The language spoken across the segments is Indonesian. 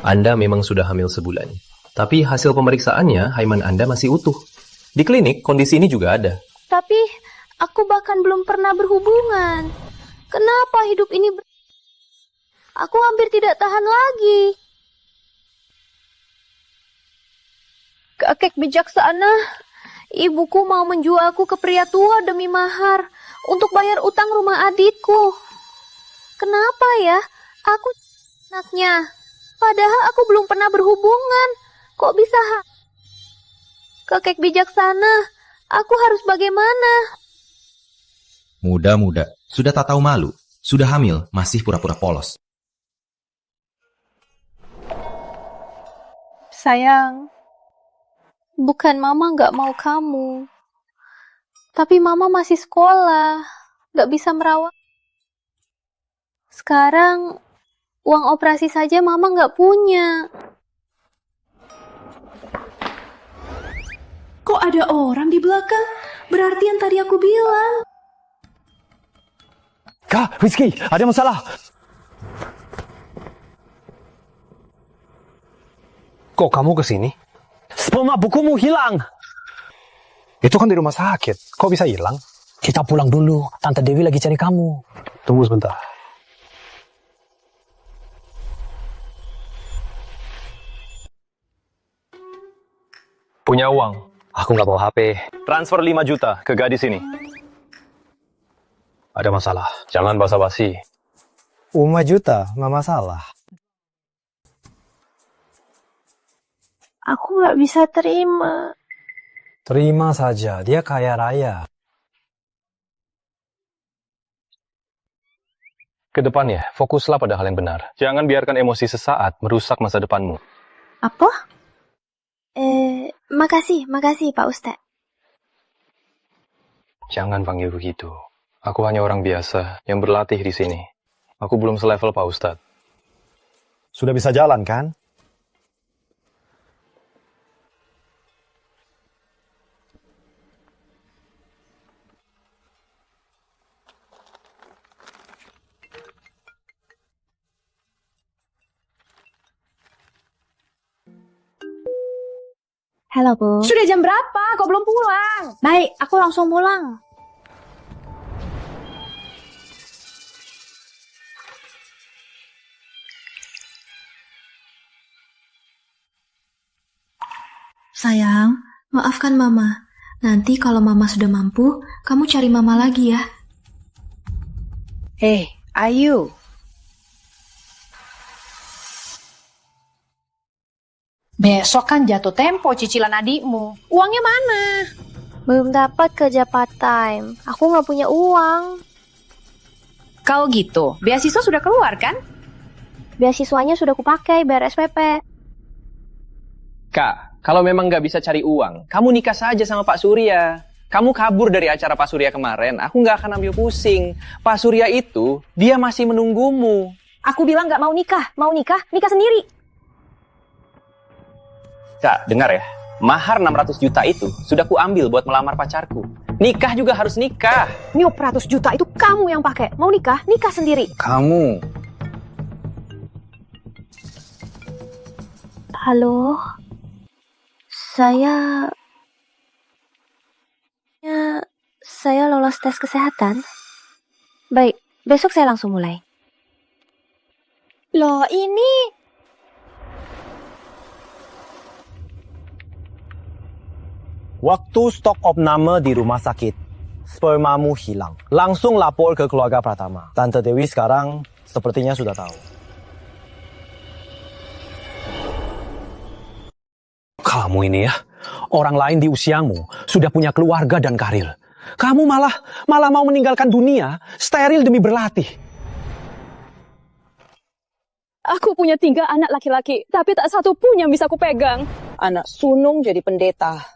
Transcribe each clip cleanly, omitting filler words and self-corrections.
Anda memang sudah hamil sebulan. Tapi hasil pemeriksaannya, hymen Anda masih utuh. Di klinik, kondisi ini juga ada. Tapi aku bahkan belum pernah berhubungan. Kenapa hidup ini aku hampir tidak tahan lagi. Kakek bijaksana, ibuku mau menjualku ke pria tua demi mahar untuk bayar utang rumah adikku. Kenapa ya? Aku anaknya. Padahal aku belum pernah berhubungan. Kok bisa? Kakek bijaksana, aku harus bagaimana? Muda-muda, sudah tak tahu malu. Sudah hamil, masih pura-pura polos. Sayang, bukan Mama nggak mau kamu. Tapi Mama masih sekolah, nggak bisa merawat. Sekarang, uang operasi saja Mama nggak punya. Kok ada orang di belakang? Berarti yang tadi aku bilang. Kak, Rizky, ada masalah. Kok kamu kesini? Sperma bukumu hilang. Itu kan di rumah sakit. Kok bisa hilang? Kita pulang dulu. Tante Dewi lagi cari kamu. Tunggu sebentar. Punya uang. Aku nggak bawa HP. Transfer 5 juta ke gadis ini. Ada masalah. Jangan basa-basi. 5 juta, nggak masalah. Aku nggak bisa terima. Terima saja, dia kaya raya. Kedepannya, fokuslah pada hal yang benar. Jangan biarkan emosi sesaat merusak masa depanmu. Apa? Makasih Pak Ustadz. Jangan panggil begitu. Aku hanya orang biasa yang berlatih di sini. Aku belum selevel Pak Ustadz. Sudah bisa jalan kan? Halo Bu. Sudah jam berapa? Kok belum pulang? Baik, aku langsung pulang. Sayang, maafkan Mama. Nanti kalau Mama sudah mampu, kamu cari Mama lagi ya. Ayu. Besok kan jatuh tempo cicilan adikmu. Uangnya mana? Belum dapat kerja part-time. Aku nggak punya uang. Kalau gitu, beasiswa sudah keluar kan? Beasiswanya sudah kupakai bayar SPP. Kak, kalau memang nggak bisa cari uang, kamu nikah saja sama Pak Surya. Kamu kabur dari acara Pak Surya kemarin, aku nggak akan ambil pusing. Pak Surya itu, dia masih menunggumu. Aku bilang nggak mau nikah. Mau nikah, nikah sendiri. Kak, dengar ya. Mahar 600 juta itu sudah kuambil buat melamar pacarku. Nikah juga harus nikah. Ini 100 juta itu kamu yang pakai. Mau nikah, nikah sendiri. Kamu. Halo. Saya lolos tes kesehatan. Baik, besok saya langsung mulai. Loh, ini Waktu stok opname di rumah sakit, spermamu hilang. Langsung lapor ke keluarga Pratama. Tante Dewi sekarang sepertinya sudah tahu. Kamu ini ya, orang lain di usiamu sudah punya keluarga dan karir. Kamu malah mau meninggalkan dunia steril demi berlatih. Aku punya 3 anak laki-laki, tapi tak satu pun yang bisa aku pegang. Anak sulung jadi pendeta.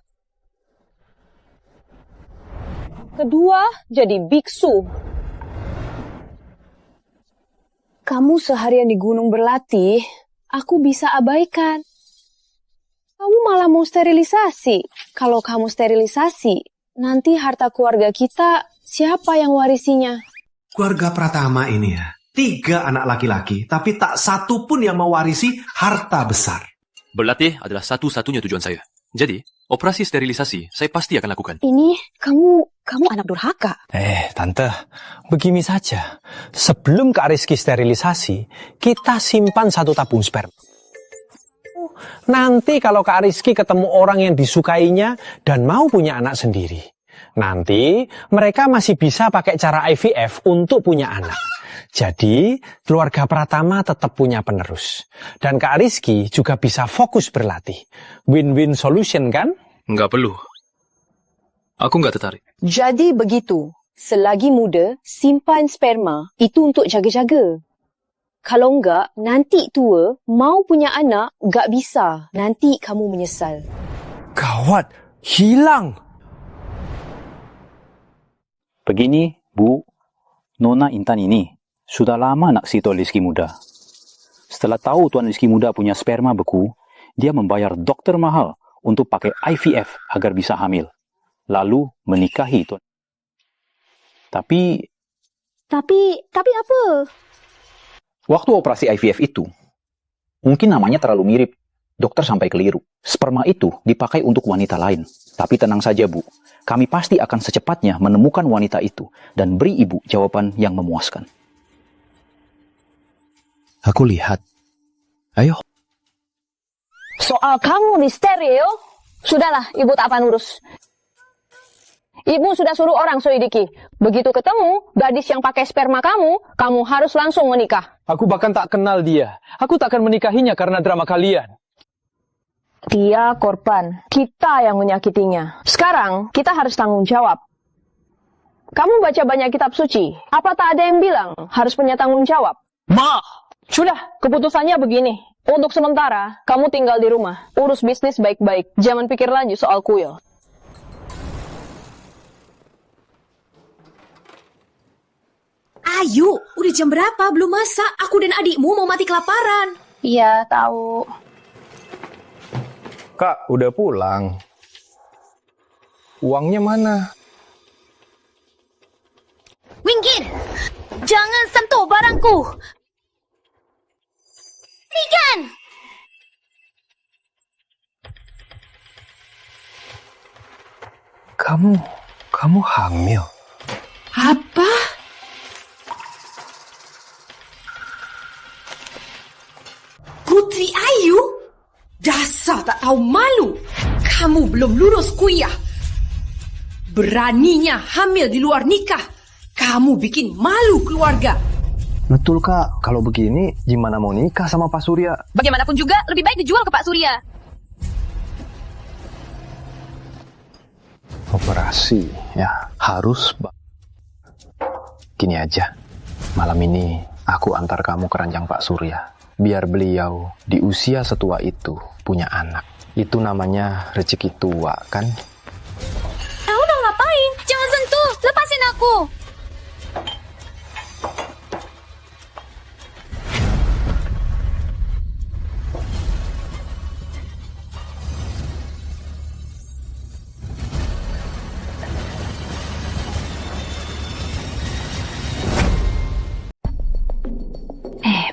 Kedua, jadi biksu. Kamu seharian di gunung berlatih, aku bisa abaikan. Kamu malah mau sterilisasi. Kalau kamu sterilisasi, nanti harta keluarga kita siapa yang warisinya? Keluarga Pratama ini ya, 3 anak laki-laki, tapi tak satu pun yang mewarisi harta besar. Berlatih adalah satu-satunya tujuan saya. Jadi, operasi sterilisasi saya pasti akan lakukan. Ini kamu anak durhaka. Tante, begini saja. Sebelum Kak Rizky sterilisasi, kita simpan 1 tabung sperma. Nanti kalau Kak Rizky ketemu orang yang disukainya dan mau punya anak sendiri, nanti mereka masih bisa pakai cara IVF untuk punya anak. Jadi, keluarga Pratama tetap punya penerus. Dan Kak Rizky juga bisa fokus berlatih. Win-win solution kan? Nggak perlu. Aku nggak tertarik. Jadi begitu. Selagi muda, simpan sperma. Itu untuk jaga-jaga. Kalau enggak, nanti tua, mau punya anak, enggak bisa. Nanti kamu menyesal. Gawat, hilang. Begini, Bu, Nona Intan ini sudah lama naksir Tuan Rizky Muda. Setelah tahu Tuan Rizky Muda punya sperma beku, dia membayar dokter mahal untuk pakai IVF agar bisa hamil. Lalu menikahi Tuan. Tapi apa? Waktu operasi IVF itu, mungkin namanya terlalu mirip. Dokter sampai keliru. Sperma itu dipakai untuk wanita lain. Tapi tenang saja, Bu. Kami pasti akan secepatnya menemukan wanita itu dan beri Ibu jawaban yang memuaskan. Aku lihat. Ayo. Soal kamu di steril, sudahlah, Ibu tak akan urus. Ibu sudah suruh orang selidiki. Begitu ketemu gadis yang pakai sperma kamu harus langsung menikah. Aku bahkan tak kenal dia. Aku tak akan menikahinya karena drama kalian. Dia korban. Kita yang menyakitinya. Sekarang, kita harus tanggung jawab. Kamu baca banyak kitab suci. Apa tak ada yang bilang harus punya tanggung jawab? Ma! Sudah, keputusannya begini. Untuk sementara, kamu tinggal di rumah. Urus bisnis baik-baik. Jangan pikir lanjut soal kuil. Ayo, udah jam berapa? Belum masak. Aku dan adikmu mau mati kelaparan. Iya, tahu. Kak, udah pulang. Uangnya mana? Winggir! Jangan sentuh barangku! Hentikan! Kamu hamil? Apa? Putri Ayu? Dasar tak tahu malu. Kamu belum lulus kuliah. Beraninya hamil di luar nikah. Kamu bikin malu keluarga. Betul, Kak. Kalau begini, gimana mau nikah sama Pak Surya? Bagaimanapun juga, lebih baik dijual ke Pak Surya. Operasi, ya harus. Gini aja, malam ini aku antar kamu ke ranjang Pak Surya. Biar beliau di usia setua itu punya anak. Itu namanya rezeki tua, kan? Udah ngapain? Jangan sentuh, lepasin aku.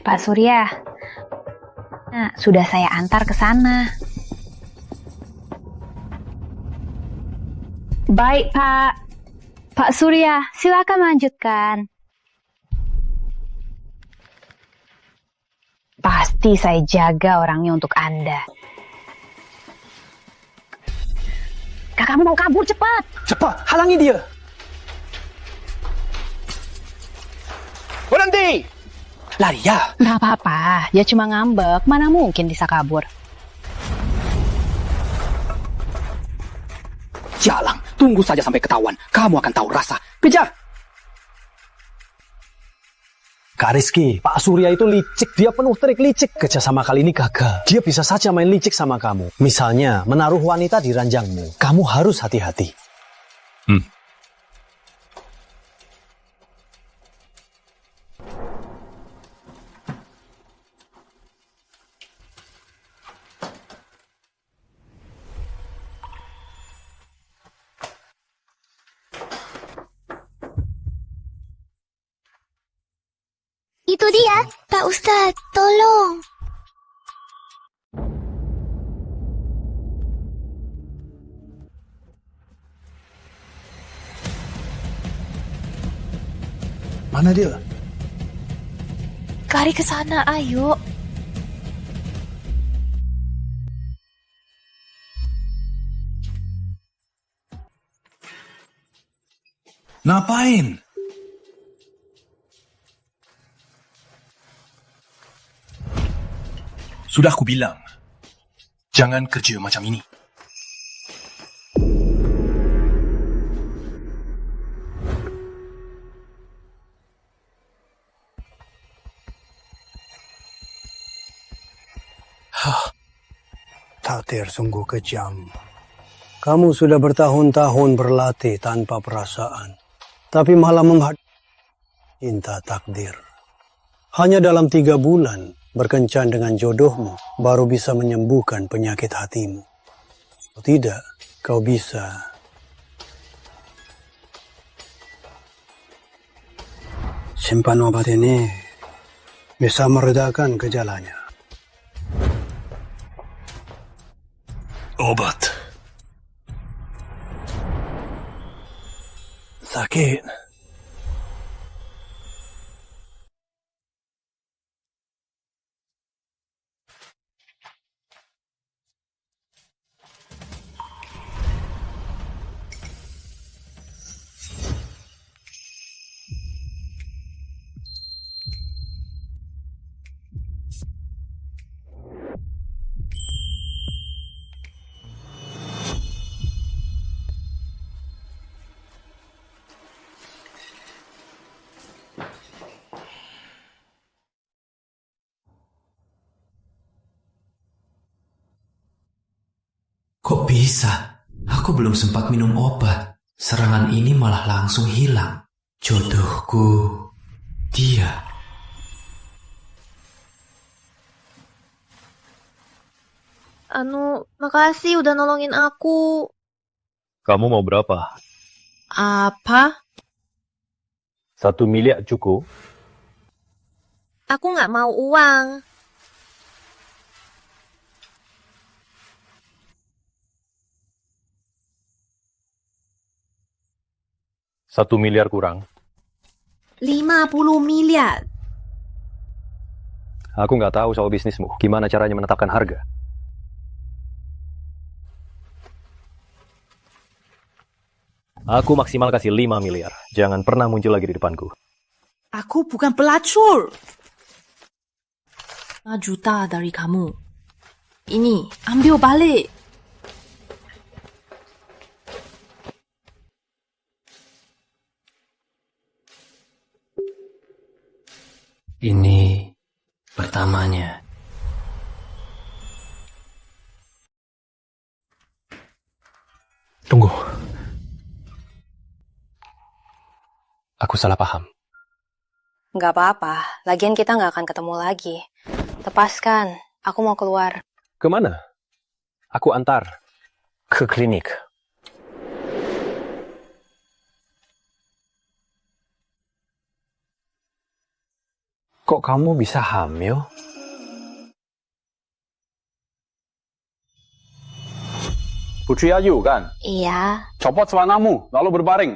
Pak Surya, nah, sudah saya antar ke sana. Baik, Pak. Pak Surya, silakan lanjutkan. Pasti saya jaga orangnya untuk Anda. Kakakmu mau kabur, cepat. Cepat, halangi dia. Berhenti! Lari ya. Nggak apa-apa, dia cuma ngambek. Mana mungkin bisa kabur. Jalang, tunggu saja sampai ketahuan. Kamu akan tahu rasa. Kejar! Kak Rizky, Pak Surya itu licik. Dia penuh trik licik. Kerjasama kali ini gagal. Dia bisa saja main licik sama kamu. Misalnya, menaruh wanita di ranjangmu. Kamu harus hati-hati. Itu dia. Pak Ustaz, tolong. Mana dia? Kari ke sana, ayo. Ngapain? Sudah aku bilang, jangan kerja macam ini. Takdir sungguh kejam. Kamu sudah bertahun-tahun berlatih tanpa perasaan, tapi malah cinta takdir. Hanya dalam 3 bulan berkencan dengan jodohmu baru bisa menyembuhkan penyakit hatimu. Kalau tidak, kau bisa simpan obat ini, bisa meredakan gejalanya. Obat. Sakit. Kok bisa? Aku belum sempat minum obat. Serangan ini malah langsung hilang. Jodohku, dia. Makasih udah nolongin aku. Kamu mau berapa? Apa? 1 miliar cukup? Aku nggak mau uang. Satu miliar kurang. 50 miliar. Aku nggak tahu soal bisnismu. Gimana caranya menetapkan harga? Aku maksimal kasih 5 miliar. Jangan pernah muncul lagi di depanku. Aku bukan pelacur. 5 juta dari kamu. Ini, ambil balik. Ini pertamanya. Tunggu. Aku salah paham. Nggak apa-apa, lagian kita nggak akan ketemu lagi. Tepaskan, aku mau keluar. Kemana? Aku antar. Ke klinik. Kok kamu bisa hamil? Putri Ayu kan? Iya. Copot celanamu, lalu berbaring.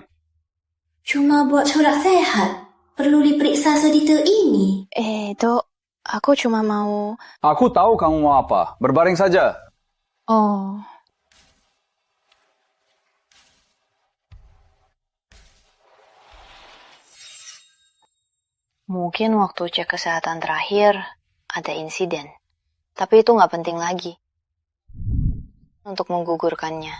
Cuma buat surat sehat. Perlu diperiksa sedetail ini. Dok, aku cuma mau... Aku tahu kamu mau apa. Berbaring saja. Oh. Mungkin waktu cek kesehatan terakhir ada insiden. Tapi itu nggak penting lagi untuk menggugurkannya.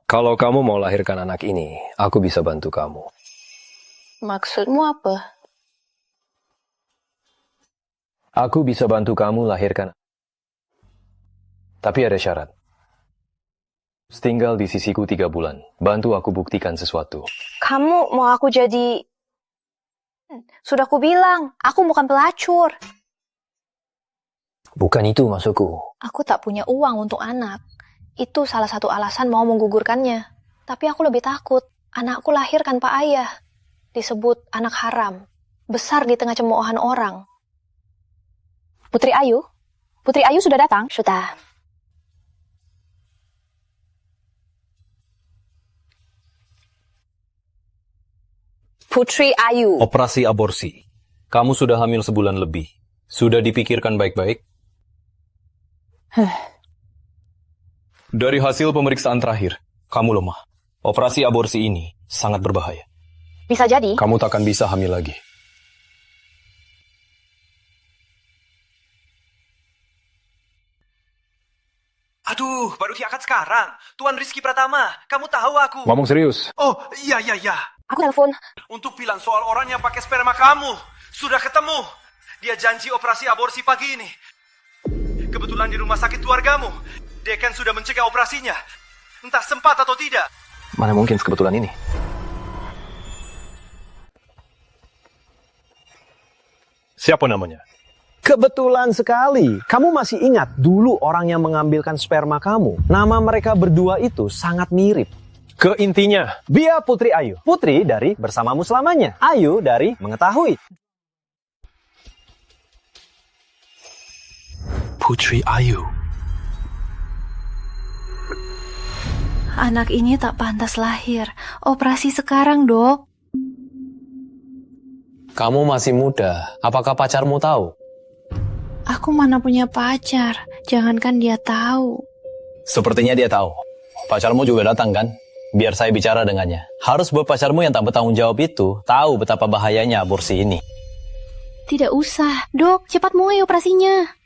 Kalau kamu mau lahirkan anak ini, aku bisa bantu kamu. Maksudmu apa? Aku bisa bantu kamu lahirkan. Tapi ada syarat. Tinggal di sisiku 3 bulan. Bantu aku buktikan sesuatu. Kamu mau aku jadi... Sudah aku bilang, aku bukan pelacur. Bukan itu maksudku. Aku tak punya uang untuk anak. Itu salah satu alasan mau menggugurkannya. Tapi aku lebih takut. Anakku lahir tanpa ayah. Disebut anak haram. Besar di tengah cemoohan orang. Putri Ayu? Putri Ayu sudah datang? Sudah. Putri Ayu. Operasi aborsi. Kamu sudah hamil sebulan lebih. Sudah dipikirkan baik-baik? Dari hasil pemeriksaan terakhir, kamu lemah. Operasi aborsi ini sangat berbahaya. Bisa jadi. Kamu takkan bisa hamil lagi. Aduh, baru diangkat sekarang. Tuan Rizky Pratama, kamu tahu aku. Ngomong serius. Oh, iya. Aku telepon. Untuk bilang soal orang yang pakai sperma kamu. Sudah ketemu. Dia janji operasi aborsi pagi ini. Kebetulan di rumah sakit keluargamu. Dekan sudah mencegah operasinya. Entah sempat atau tidak. Mana mungkin kebetulan ini? Siapa namanya? Kebetulan sekali. Kamu masih ingat dulu orang yang mengambilkan sperma kamu? Nama mereka berdua itu sangat mirip. Ke intinya, Bia Putri Ayu. Putri dari Bersamamu Selamanya. Ayu dari Mengetahui. Putri Ayu. Anak ini tak pantas lahir. Operasi sekarang, Dok. Kamu masih muda. Apakah pacarmu tahu? Aku mana punya pacar. Jangankan dia tahu. Sepertinya dia tahu. Pacarmu juga datang kan? Biar saya bicara dengannya. Harus buat pacarmu yang tak bertanggung jawab itu tahu betapa bahayanya aborsi ini. Tidak usah. Dok, cepat mulai operasinya.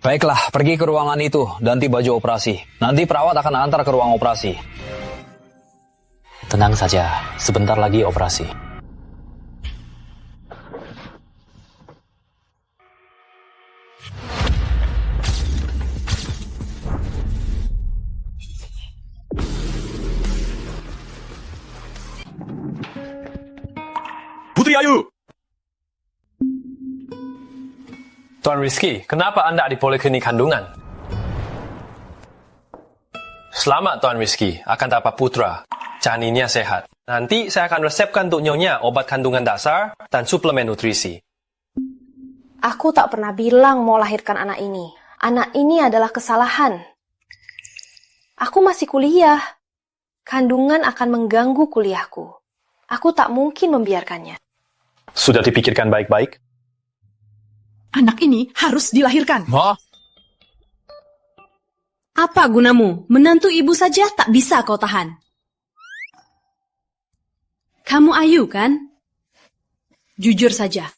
Baiklah, pergi ke ruangan itu, ganti baju operasi. Nanti perawat akan antar ke ruang operasi. Tenang saja, sebentar lagi operasi. Putri Ayu! Tuan Rizky, kenapa Anda di poliklinik kandungan? Selamat Tuan Rizky, akan dapat putra. Janinnya sehat. Nanti saya akan resepkan untuk nyonya obat kandungan dasar dan suplemen nutrisi. Aku tak pernah bilang mau lahirkan anak ini. Anak ini adalah kesalahan. Aku masih kuliah. Kandungan akan mengganggu kuliahku. Aku tak mungkin membiarkannya. Sudah dipikirkan baik-baik? Anak ini harus dilahirkan. Hah? Apa gunamu? Menantu ibu saja tak bisa kau tahan. Kamu Ayu, kan? Jujur saja.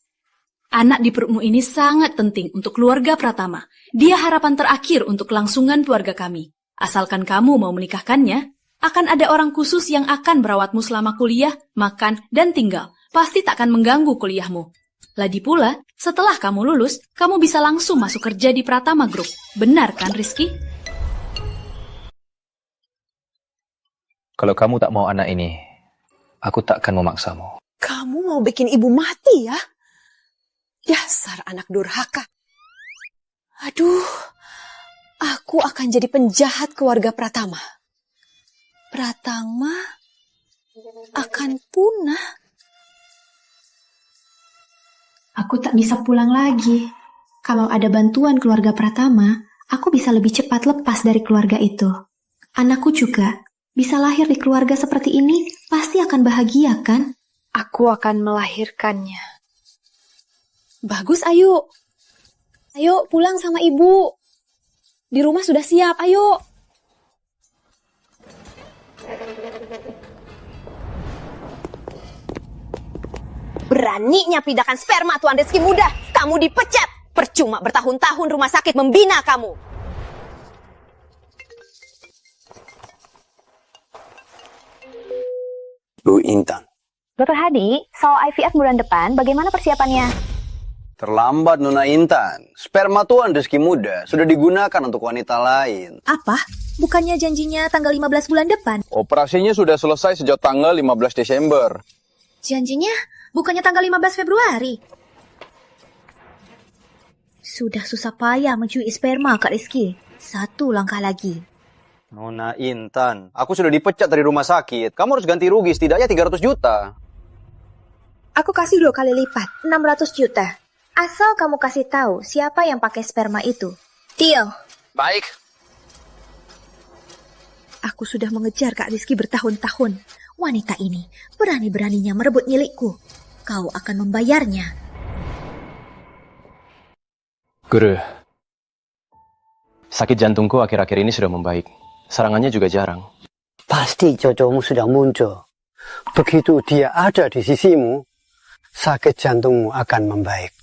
Anak di perutmu ini sangat penting untuk keluarga Pratama. Dia harapan terakhir untuk kelangsungan keluarga kami. Asalkan kamu mau menikahkannya, akan ada orang khusus yang akan merawatmu selama kuliah, makan, dan tinggal. Pasti tak akan mengganggu kuliahmu. Lagi pula, setelah kamu lulus, kamu bisa langsung masuk kerja di Pratama Group. Benar kan, Rizky? Kalau kamu tak mau anak ini, aku takkan memaksamu. Kamu mau bikin ibu mati ya? Dasar anak durhaka. Aduh, aku akan jadi penjahat keluarga Pratama. Pratama akan punah. Aku tak bisa pulang lagi. Kalau ada bantuan keluarga Pratama, aku bisa lebih cepat lepas dari keluarga itu. Anakku juga bisa lahir di keluarga seperti ini, pasti akan bahagia, kan? Aku akan melahirkannya. Bagus, Ayu. Ayo pulang sama ibu. Di rumah sudah siap, ayo. Beraninya pindahkan sperma Tuan Rizky Muda. Kamu dipecat. Percuma bertahun-tahun rumah sakit membina kamu. Bu Intan. Dr. Hadi, soal IVF bulan depan, bagaimana persiapannya? Terlambat, Nona Intan. Sperma Tuan Rizky Muda sudah digunakan untuk wanita lain. Apa? Bukannya janjinya tanggal 15 bulan depan? Operasinya sudah selesai sejak tanggal 15 Desember. Janjinya bukannya tanggal 15 Februari? Sudah susah payah mencuri sperma, Kak Rizky. Satu langkah lagi. Nona Intan, aku sudah dipecat dari rumah sakit. Kamu harus ganti rugi setidaknya 300 juta. Aku kasih 2 kali lipat, 600 juta. Asal kamu kasih tahu siapa yang pakai sperma itu. Deal. Baik. Aku sudah mengejar Kak Rizky bertahun-tahun. Wanita ini berani-beraninya merebut milikku. Kau akan membayarnya. Guru, sakit jantungku akhir-akhir ini sudah membaik. Serangannya juga jarang. Pasti cocokmu sudah muncul. Begitu dia ada di sisimu, sakit jantungmu akan membaik.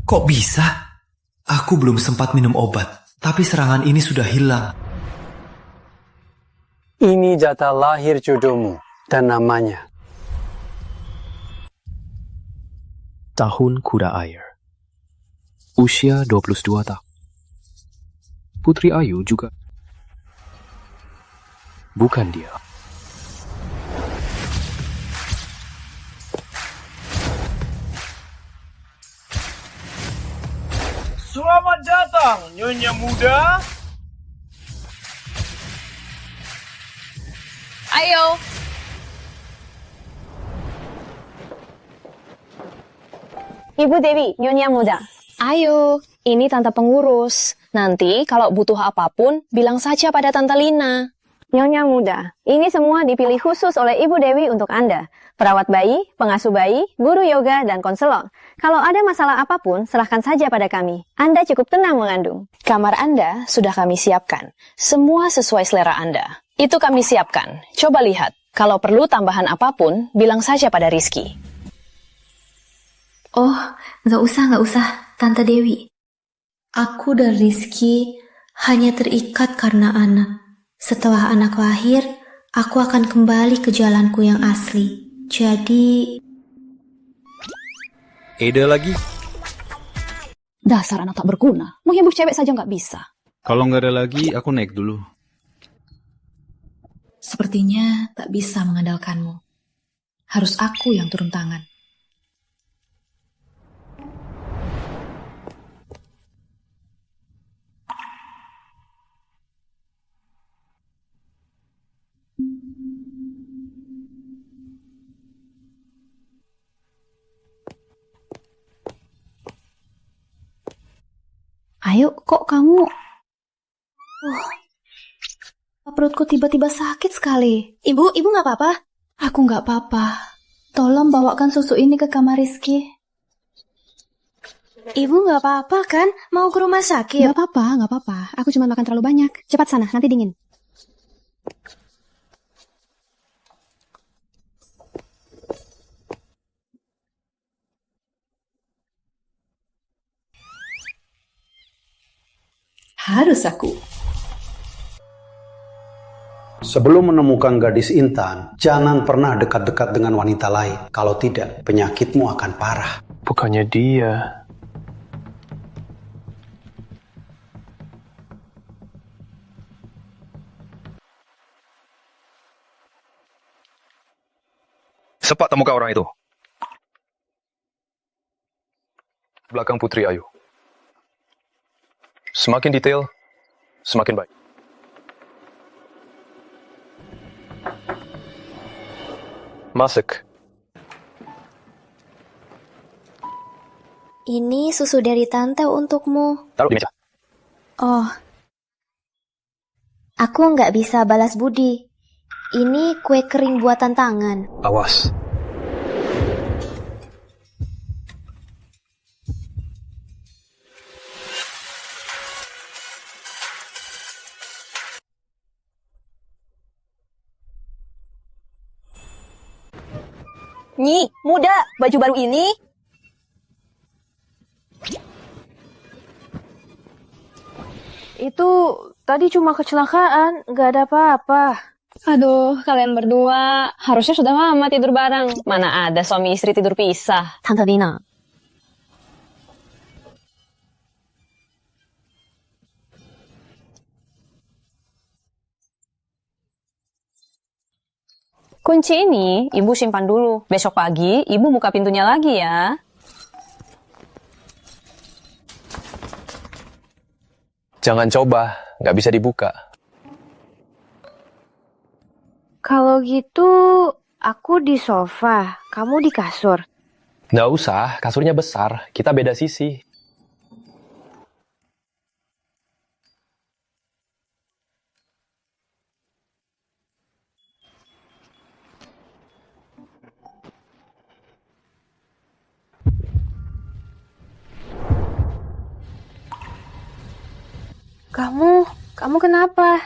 Kok bisa? Aku belum sempat minum obat, tapi serangan ini sudah hilang. Ini jatah lahir jodohmu dan namanya. Tahun Kuda Air. Usia 22 tahun. Putri Ayu juga. Bukan dia. Selamat datang, Nyonya Muda. Ayo. Ibu Dewi, Nyonya Muda. Ayo, ini Tante Pengurus. Nanti kalau butuh apapun, bilang saja pada Tante Lina. Nyonya Muda, ini semua dipilih khusus oleh Ibu Dewi untuk Anda. Perawat bayi, pengasuh bayi, guru yoga, dan konselor. Kalau ada masalah apapun, serahkan saja pada kami. Anda cukup tenang mengandung. Kamar Anda sudah kami siapkan. Semua sesuai selera Anda. Itu kami siapkan. Coba lihat. Kalau perlu tambahan apapun, bilang saja pada Rizky. Oh, nggak usah, Tante Dewi. Aku dan Rizky hanya terikat karena anak. Setelah anak lahir, aku akan kembali ke jalanku yang asli. Jadi... Eda lagi? Dasar anak tak berguna. Menghibur cewek saja nggak bisa. Kalau nggak ada lagi, aku naik dulu. Sepertinya tak bisa mengandalkanmu. Harus aku yang turun tangan. Ayo, kok kamu... perutku tiba-tiba sakit sekali. Ibu nggak apa-apa? Aku nggak apa-apa. Tolong bawakan susu ini ke kamar Rizky. Ibu nggak apa-apa kan? Mau ke rumah sakit? Nggak apa-apa. Aku cuma makan terlalu banyak. Cepat sana, nanti dingin. Harus aku. Sebelum menemukan gadis Intan, jangan pernah dekat-dekat dengan wanita lain. Kalau tidak, penyakitmu akan parah. Bukannya dia. Cepat temukan orang itu. Belakang Putri Ayu. Semakin detail, semakin baik. Masuk. Ini susu dari tante untukmu. Taruh di meja. Oh. Aku nggak bisa balas budi. Ini kue kering buatan tangan. Awas. Nyi, Muda, baju baru ini? Itu tadi cuma kecelakaan, nggak ada apa-apa. Aduh, kalian berdua harusnya sudah lama tidur bareng. Mana ada suami istri tidur pisah. Tante Dina. Kunci ini ibu simpan dulu. Besok pagi ibu buka pintunya lagi ya. Jangan coba, nggak bisa dibuka. Kalau gitu, aku di sofa, kamu di kasur. Nggak usah, kasurnya besar. Kita beda sisi. Kamu kenapa?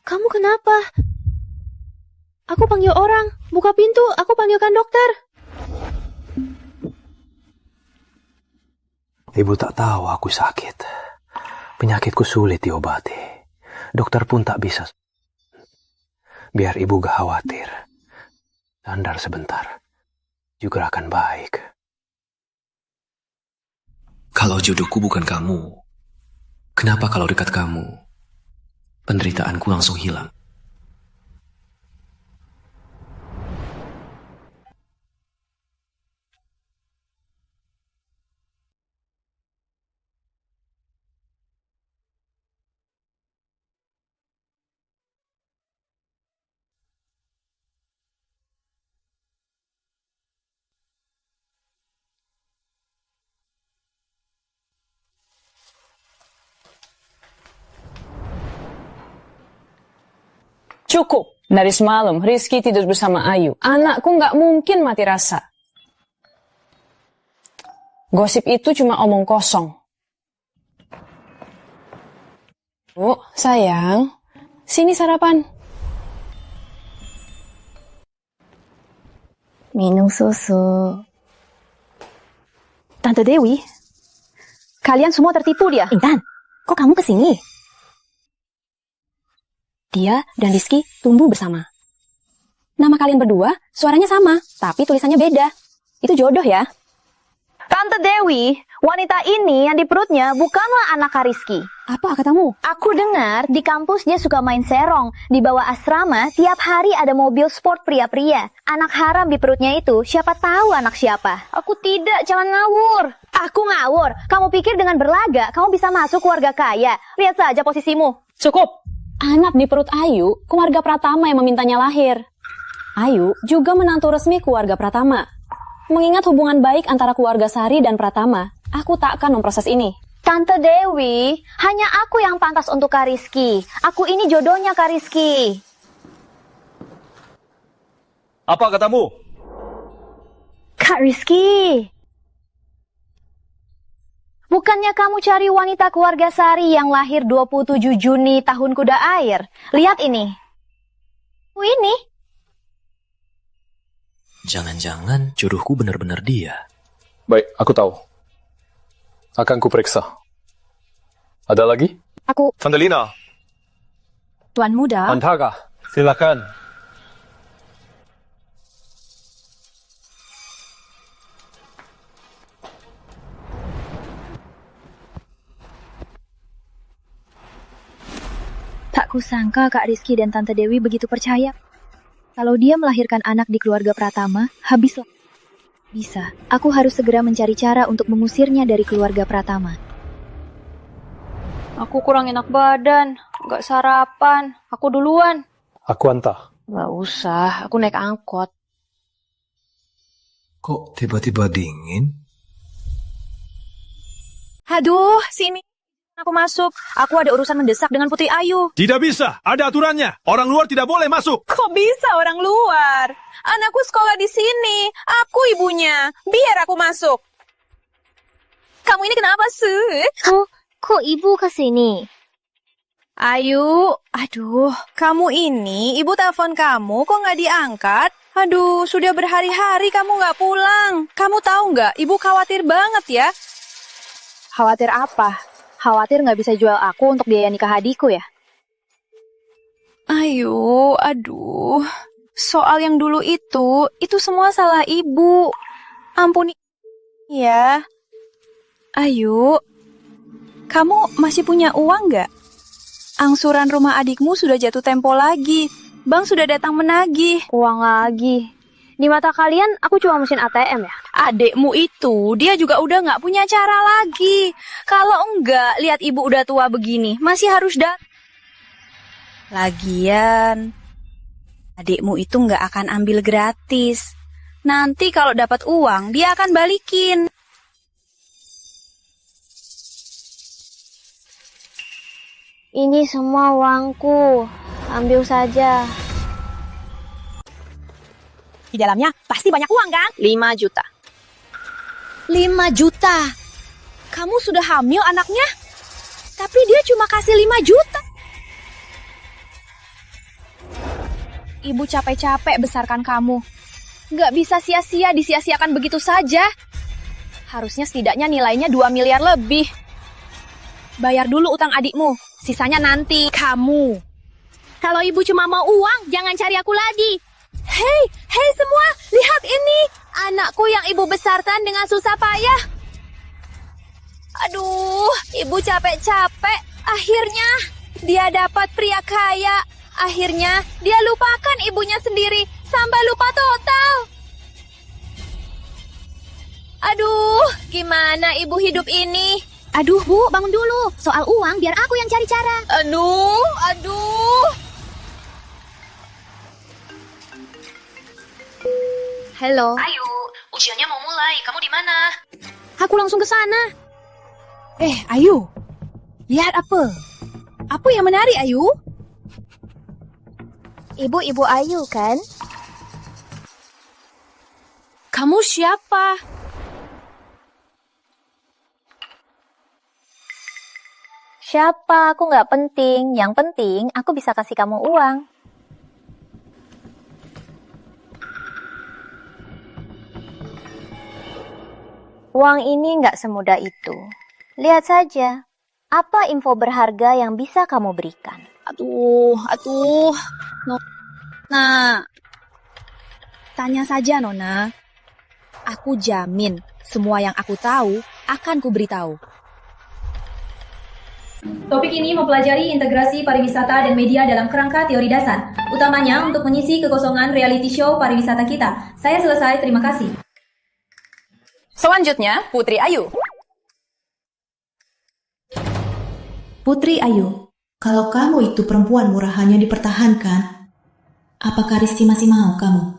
Kamu kenapa? Aku panggil orang, buka pintu, aku panggilkan dokter. Ibu tak tahu aku sakit. Penyakitku sulit diobati. Dokter pun tak bisa. Biar ibu gak khawatir. Sandar sebentar. Juga akan baik. Kalau jodohku bukan kamu, kenapa kalau dekat kamu, penderitaanku langsung hilang? Cukup. Dari semalam Rizky tidur bersama Ayu. Anakku nggak mungkin mati rasa. Gosip itu cuma omong kosong. Bu, sayang, sini sarapan. Minum susu. Tante Dewi, kalian semua tertipu dia. Intan, kok kamu kesini? Dia dan Rizky tumbuh bersama. Nama kalian berdua suaranya sama, tapi tulisannya beda. Itu jodoh ya? Tante Dewi, wanita ini yang di perutnya bukanlah anak Kak Rizky. Apa katamu? Aku dengar di kampus dia suka main serong. Di bawah asrama tiap hari ada mobil sport pria-pria. Anak haram di perutnya itu siapa tahu anak siapa. Aku tidak, jangan ngawur. Aku ngawur? Kamu pikir dengan berlaga kamu bisa masuk keluarga kaya? Lihat saja posisimu. Cukup. Anak di perut Ayu, keluarga Pratama yang memintanya lahir. Ayu juga menantu resmi keluarga Pratama. Mengingat hubungan baik antara keluarga Sari dan Pratama, aku tak akan memproses ini. Tante Dewi, hanya aku yang pantas untuk Kak Rizky. Aku ini jodohnya Kak Rizky. Apa katamu? Kak Rizky. Bukannya kamu cari wanita keluarga Sari yang lahir 27 Juni tahun kuda air? Lihat ini. Ini. Jangan-jangan jodohku benar-benar dia. Baik, aku tahu. Akan kuperiksa. Ada lagi? Aku. Tante Lina. Tuan muda. Antara, silakan. Tak kusangka Kak Rizky dan Tante Dewi begitu percaya. Kalau dia melahirkan anak di keluarga Pratama, habislah. Bisa, aku harus segera mencari cara untuk mengusirnya dari keluarga Pratama. Aku kurang enak badan, nggak sarapan. Aku duluan. Aku antar. Nggak usah, aku naik angkot. Kok tiba-tiba dingin? Aduh, sini. Aku masuk. Aku ada urusan mendesak dengan Putri Ayu. Tidak bisa, ada aturannya. Orang luar tidak boleh masuk. Kok bisa orang luar? Anakku sekolah di sini. Aku ibunya. Biar aku masuk. Kamu ini kenapa sih? Kok ibu kesini? Ayu, aduh, kamu ini, ibu telepon kamu kok nggak diangkat? Aduh, sudah berhari-hari kamu nggak pulang. Kamu tahu nggak, ibu khawatir banget ya. Khawatir apa? Khawatir nggak bisa jual aku untuk biaya nikah adikku ya? Ayu, aduh. Soal yang dulu itu semua salah ibu. Ampuni ya. Ayu, kamu masih punya uang nggak? Angsuran rumah adikmu sudah jatuh tempo lagi. Bang sudah datang menagih. Uang lagi. Di mata kalian, aku cuma mesin ATM ya? Adekmu itu, dia juga udah nggak punya cara lagi. Kalau enggak, lihat ibu udah tua begini, masih harus Lagian, adekmu itu nggak akan ambil gratis. Nanti kalau dapat uang, dia akan balikin. Ini semua uangku. Ambil saja. Di dalamnya pasti banyak uang, kan? 5 juta. 5 juta? Kamu sudah hamil anaknya? Tapi dia cuma kasih 5 juta. Ibu capek-capek besarkan kamu. Nggak bisa sia-sia disia-siakan begitu saja. Harusnya setidaknya nilainya 2 miliar lebih. Bayar dulu utang adikmu, sisanya nanti. Kamu. Kalau ibu cuma mau uang, jangan cari aku lagi. Hei semua, lihat ini. Anakku yang ibu besarkan dengan susah payah. Aduh, ibu capek-capek. Akhirnya, dia dapat pria kaya. Akhirnya, dia lupakan ibunya sendiri. Sampai lupa total. Aduh, gimana ibu hidup ini? Aduh, Bu, bangun dulu. Soal uang, biar aku yang cari cara. Aduh. Halo. Ayu, ujiannya mau mulai. Kamu di mana? Aku langsung ke sana. Ayu. Lihat apa? Apa yang menarik, Ayu? Ibu Ayu, kan? Kamu siapa? Siapa? Aku nggak penting. Yang penting, aku bisa kasih kamu uang. Uang ini nggak semudah itu. Lihat saja, apa info berharga yang bisa kamu berikan? Aduh. Nah, tanya saja, Nona. Aku jamin semua yang aku tahu akan kuberitahu. Topik ini mempelajari integrasi pariwisata dan media dalam kerangka teori dasar, utamanya untuk mengisi kekosongan reality show pariwisata kita. Saya selesai, terima kasih. Selanjutnya, Putri Ayu. Putri Ayu, kalau kamu itu perempuan murahannya dipertahankan, apakah Rizky masih mau kamu?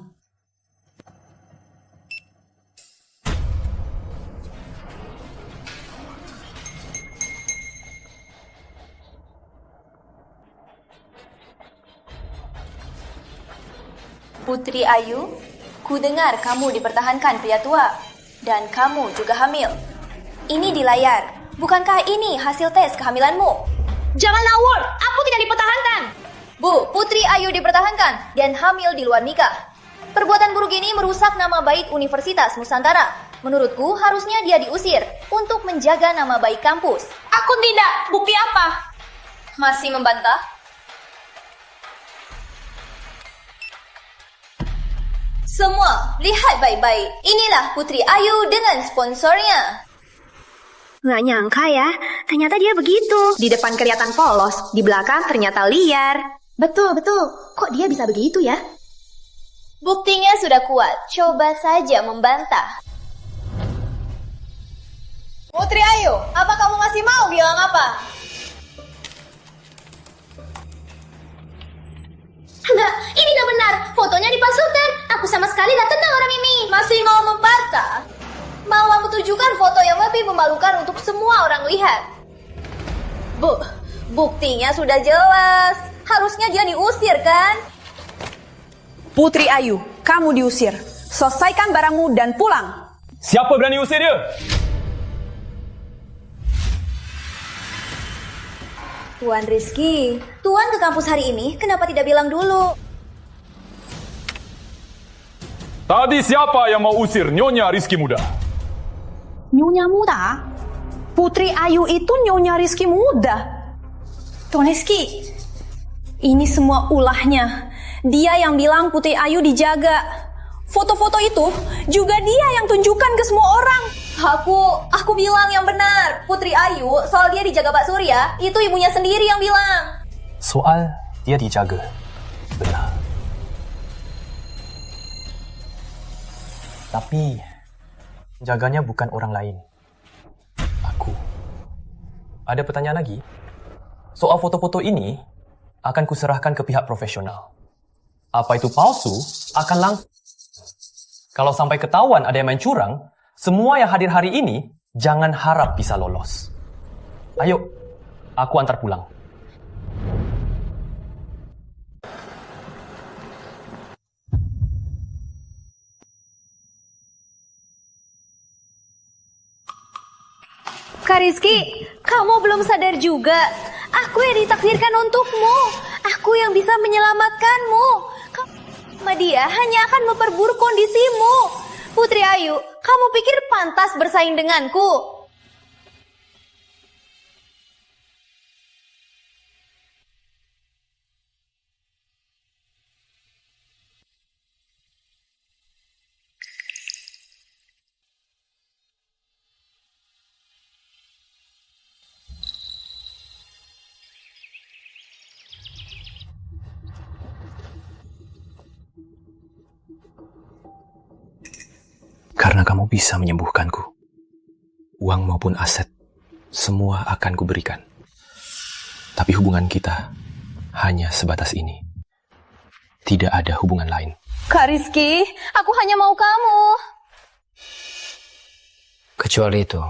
Putri Ayu, ku dengar kamu dipertahankan pria tua. Dan kamu juga hamil. Ini di layar. Bukankah ini hasil tes kehamilanmu? Jangan ngawur, aku tidak dipertahankan. Bu, Putri Ayu dipertahankan dan hamil di luar nikah. Perbuatan buruk ini merusak nama baik Universitas Nusantara. Menurutku harusnya dia diusir untuk menjaga nama baik kampus. Aku tidak. Bukti apa? Masih membantah? Semua, lihat baik-baik. Inilah Putri Ayu dengan sponsornya. Nggak nyangka ya, ternyata dia begitu. Di depan kelihatan polos, di belakang ternyata liar. Betul. Kok dia bisa begitu ya? Buktinya sudah kuat. Coba saja membantah. Putri Ayu, apa kamu masih mau bilang apa? Enggak, ini tidak benar. Fotonya dipalsukan. Aku sama sekali gak kenal orang ini. Masih mau membantah? Mau aku tunjukkan foto yang lebih memalukan untuk semua orang lihat. Bu, buktinya sudah jelas. Harusnya dia diusir, kan? Putri Ayu, kamu diusir. Selesaikan barangmu dan pulang. Siapa berani usir dia? Tuan Rizky, Tuan ke kampus hari ini, kenapa tidak bilang dulu? Tadi siapa yang mau usir Nyonya Rizky Muda? Nyonya Muda? Putri Ayu itu Nyonya Rizky Muda. Tuan Rizky, ini semua ulahnya. Dia yang bilang Putri Ayu dijaga. Foto-foto itu juga dia yang tunjukkan ke semua orang. Aku bilang yang benar. Putri Ayu, soal dia dijaga Pak Surya, itu ibunya sendiri yang bilang. Soal dia dijaga. Benar. Tapi jaganya bukan orang lain. Aku. Ada pertanyaan lagi? Soal foto-foto ini akan kuserahkan ke pihak profesional. Apa itu palsu akan langsung. Kalau sampai ketahuan ada yang main curang, semua yang hadir hari ini jangan harap bisa lolos. Ayo, aku antar pulang. Kak Rizky, kamu belum sadar juga. Aku yang ditakdirkan untukmu. Aku yang bisa menyelamatkanmu. Kamu sama dia hanya akan memperburuk kondisimu. Putri Ayu, kamu pikir pantas bersaing denganku? Karena kamu bisa menyembuhkanku. Uang maupun aset, semua akan kuberikan. Tapi hubungan kita hanya sebatas ini. Tidak ada hubungan lain. Kak Rizky, aku hanya mau kamu. Kecuali itu,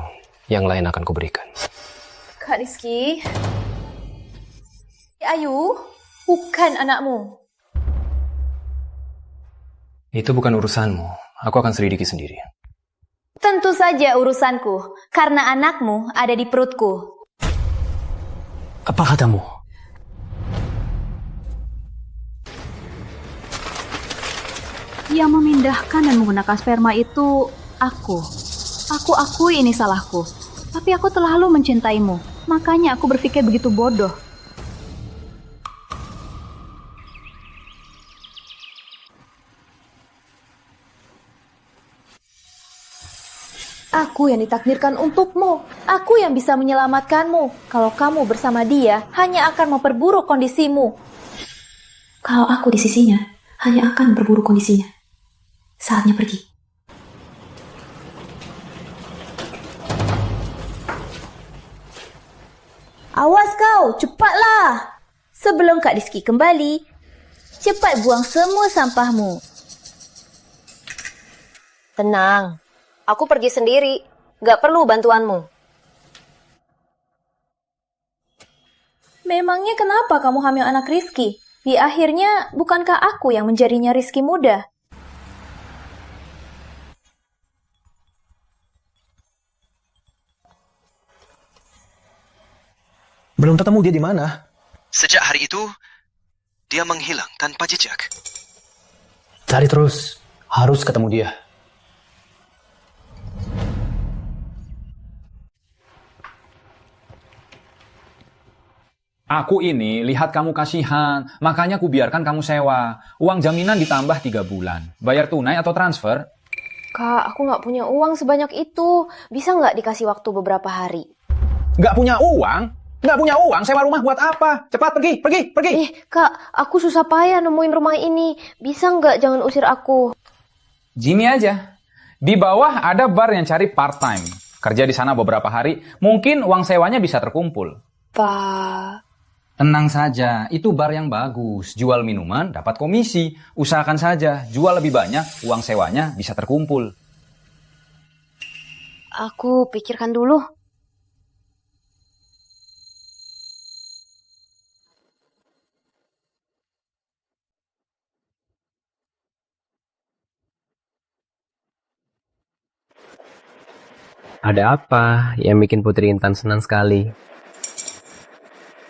yang lain akan kuberikan. Kak Rizky, Ayu, bukan anakmu. Itu bukan urusanmu. Aku akan selidiki sendiri. Tentu saja urusanku, karena anakmu ada di perutku. Apa katamu? Yang memindahkan dan menggunakan sperma itu aku. Aku akui ini salahku. Tapi aku terlalu mencintaimu. Makanya aku berpikir begitu bodoh. Aku yang ditakdirkan untukmu. Aku yang bisa menyelamatkanmu. Kalau kamu bersama dia, hanya akan memperburuk kondisimu. Kalau aku di sisinya, hanya akan memperburuk kondisinya. Saatnya pergi. Awas kau, cepatlah. Sebelum Kak Rizky kembali, cepat buang semua sampahmu. Tenang, aku pergi sendiri. Gak perlu bantuanmu. Memangnya kenapa kamu hamil anak Rizky? Di akhirnya, bukankah aku yang menjadinya Rizky muda? Belum ketemu dia di mana? Sejak hari itu, dia menghilang tanpa jejak. Cari terus. Harus ketemu dia. Aku ini lihat kamu kasihan, makanya ku biarkan kamu sewa. Uang jaminan ditambah 3 bulan. Bayar tunai atau transfer? Kak, aku nggak punya uang sebanyak itu. Bisa nggak dikasih waktu beberapa hari? Nggak punya uang? Nggak punya uang, sewa rumah buat apa? Cepat pergi, pergi. Kak, aku susah payah nemuin rumah ini. Bisa nggak jangan usir aku? Gini aja. Di bawah ada bar yang cari part-time. Kerja di sana beberapa hari, mungkin uang sewanya bisa terkumpul. Pak... Tenang saja, itu bar yang bagus. Jual minuman, dapat komisi. Usahakan saja, jual lebih banyak, uang sewanya bisa terkumpul. Aku pikirkan dulu. Ada apa yang bikin Putri Intan senang sekali?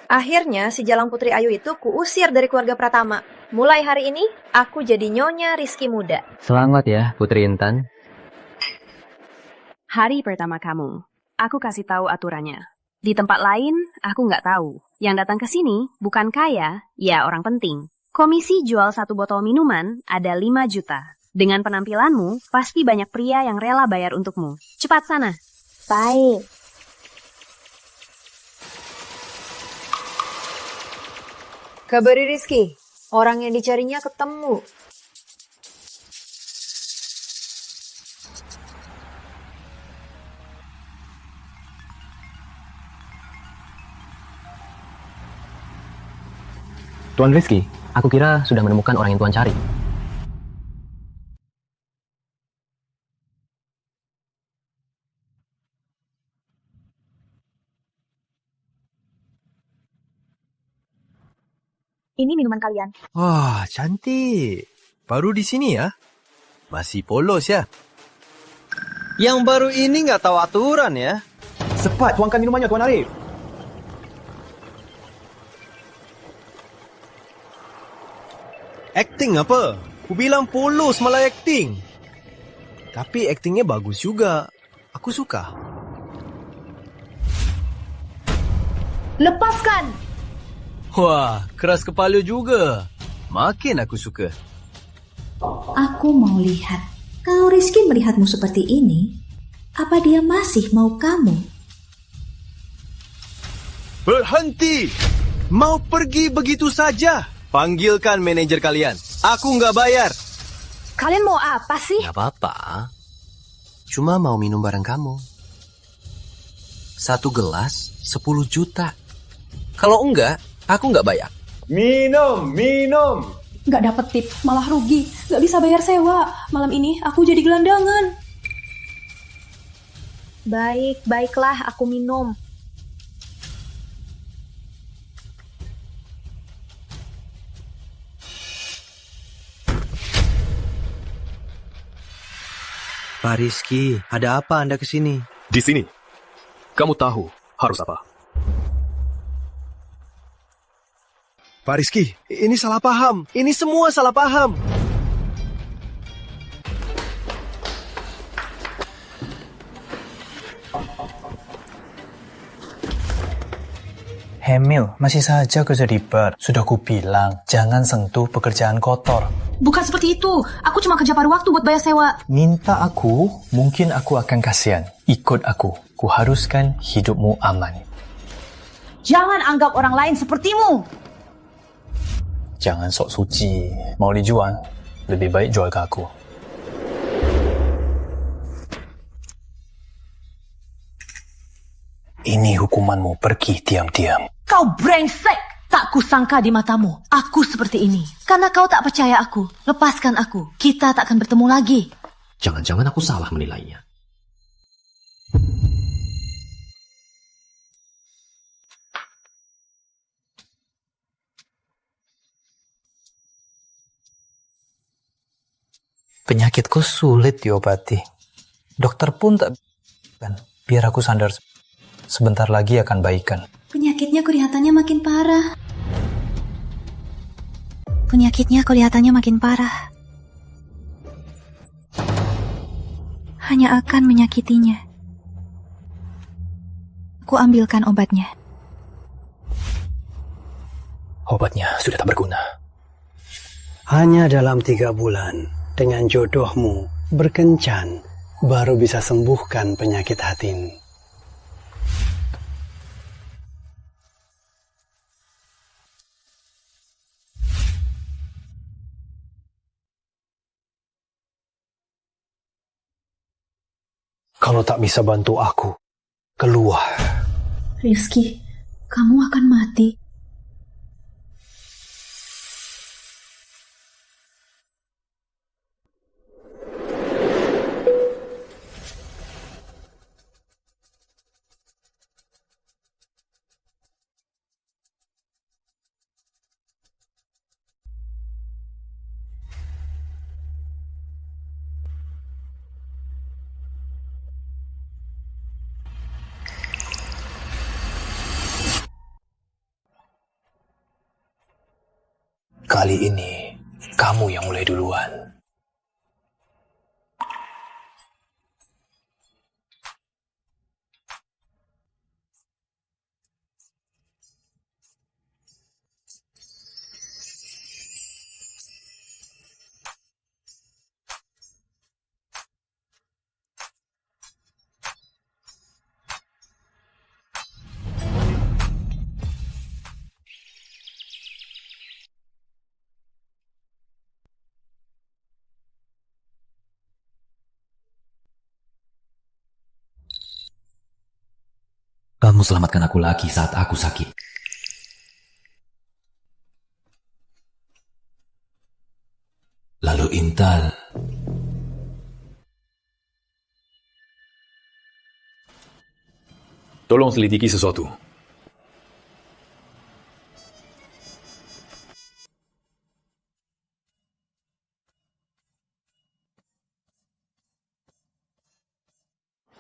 Akhirnya si Jalang Putri Ayu itu kuusir dari keluarga Pratama. Mulai hari ini, aku jadi Nyonya Rizky Muda. Selamat ya, Putri Intan. Hari pertama kamu, aku kasih tahu aturannya. Di tempat lain, aku nggak tahu. Yang datang ke sini bukan kaya, ya orang penting. Komisi jual 1 botol minuman ada 5 juta. Dengan penampilanmu, pasti banyak pria yang rela bayar untukmu. Cepat sana. Baik. Kabari Rizky, orang yang dicarinya ketemu. Tuan Rizky, aku kira sudah menemukan orang yang Tuan cari. Ini minuman kalian. Wah, cantik. Baru di sini ya? Masih polos ya? Yang baru ini nggak tahu aturan ya? Cepat, tuangkan minumannya, Tuan Arif. Acting apa? Ku bilang polos malah acting. Tapi actingnya bagus juga. Aku suka. Lepaskan! Wah, keras kepala juga. Makin aku suka. Aku mau lihat. Kalau Rizky melihatmu seperti ini, apa dia masih mau kamu? Berhenti! Mau pergi begitu saja? Panggilkan manajer kalian. Aku nggak bayar. Kalian mau apa sih? Gak apa-apa. Cuma mau minum bareng kamu. 1 gelas 10 juta. Kalau enggak, aku nggak bayar. Minum. Nggak dapet tip, malah rugi. Nggak bisa bayar sewa. Malam ini aku jadi gelandangan. Baiklah, aku minum. Pak Rizky, ada apa Anda kesini? Di sini, kamu tahu harus apa? Pak Rizky, ini salah paham. Ini semua salah paham. Hemil, masih saja kerja di bar. Sudah kubilang, jangan sentuh pekerjaan kotor. Bukan seperti itu. Aku cuma kerja paruh waktu buat bayar sewa. Minta aku, mungkin aku akan kasihan. Ikut aku, kuharuskan hidupmu aman. Jangan anggap orang lain sepertimu. Jangan sok suci. Mau dijual, lebih baik jual ke aku. Ini hukumanmu, pergi diam-diam. Kau brengsek! Tak kusangka di matamu, aku seperti ini. Karena kau tak percaya aku. Lepaskan aku, kita tak akan bertemu lagi. Jangan-jangan aku salah menilainya. Penyakitku sulit diobati. Dokter pun tak kan. Biar aku sadar sebentar lagi akan baikan. Penyakitnya kelihatannya makin parah. Hanya akan menyakitinya. Aku ambilkan obatnya. Obatnya sudah tak berguna. Hanya dalam 3 bulan, dengan jodohmu berkencan, baru bisa sembuhkan penyakit hatimu. Kalau tak bisa bantu aku, keluar. Rizky, kamu akan mati. Kali ini, kamu yang mulai duluan. Kamu selamatkan aku lagi saat aku sakit. Tolong selidiki sesuatu.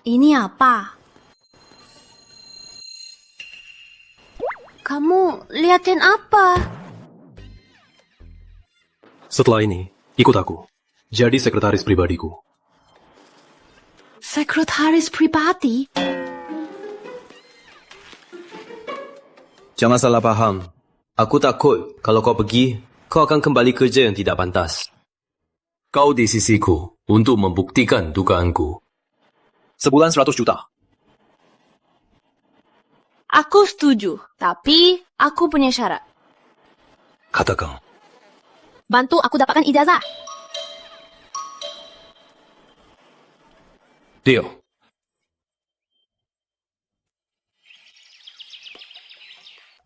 Ini apa? Kamu liatin apa? Setelah ini, ikut aku. Jadi sekretaris pribadiku. Sekretaris pribadi? Jangan salah paham. Aku takut kalau kau pergi, kau akan kembali kerja yang tidak pantas. Kau di sisiku untuk membuktikan dugaanku. Sebulan 100 juta. Aku setuju, tapi aku punya syarat. Katakan. Bantu aku dapatkan ijazah. Deal.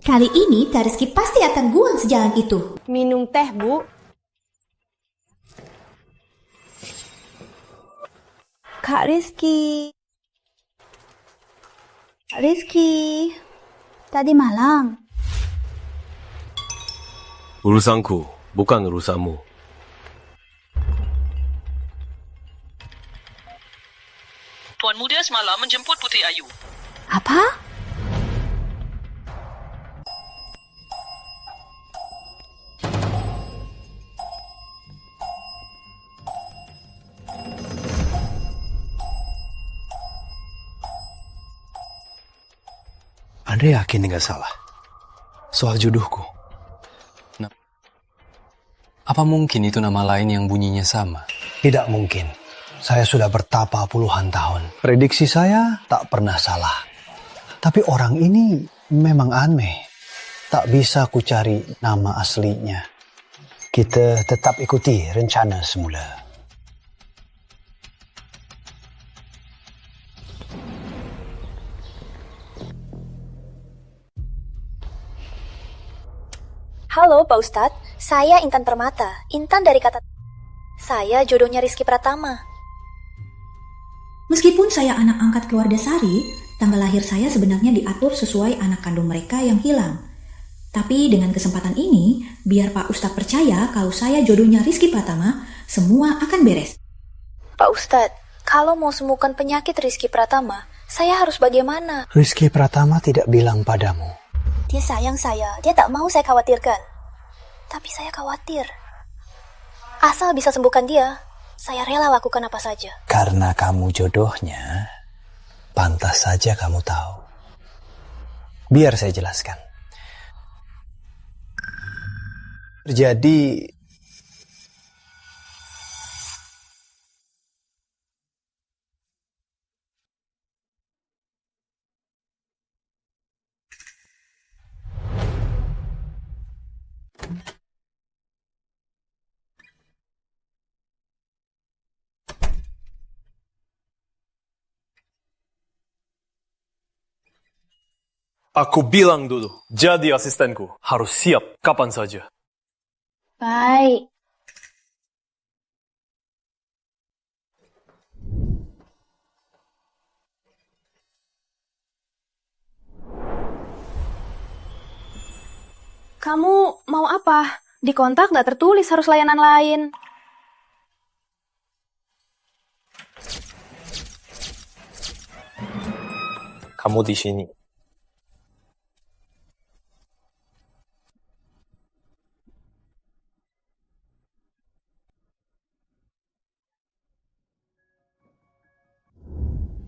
Kali ini Kak Rizky pasti akan buang sejalan itu. Minum teh, Bu. Kak Rizky. Kak Rizky. Tadi malam. Urusanku, bukan urusanmu. Tuan Muda semalam menjemput Putri Ayu. Apa? Anda yakin nggak salah? Soal jodohku. Nah, apa mungkin itu nama lain yang bunyinya sama? Tidak mungkin. Saya sudah bertapa puluhan tahun. Prediksi saya tak pernah salah. Tapi orang ini memang aneh. Tak bisa ku cari nama aslinya. Kita tetap ikuti rencana semula. Halo Pak Ustadz, saya Intan Permata. Intan dari kata... Saya jodohnya Rizky Pratama. Meskipun saya anak angkat keluarga Sari, tanggal lahir saya sebenarnya diatur sesuai anak kandung mereka yang hilang. Tapi dengan kesempatan ini, biar Pak Ustadz percaya kalau saya jodohnya Rizky Pratama, semua akan beres. Pak Ustadz, kalau mau sembuhkan penyakit Rizky Pratama, saya harus bagaimana? Rizky Pratama tidak bilang padamu. Dia sayang saya, dia tak mau saya khawatirkan. Tapi saya khawatir. Asal bisa sembuhkan dia, saya rela lakukan apa saja. Karena kamu jodohnya, pantas saja kamu tahu. Biar saya jelaskan. Terjadi Aku bilang dulu, jadi asistenku harus siap kapan saja. Baik. Kamu mau apa? Di kontak nggak tertulis harus layanan lain. Kamu di sini.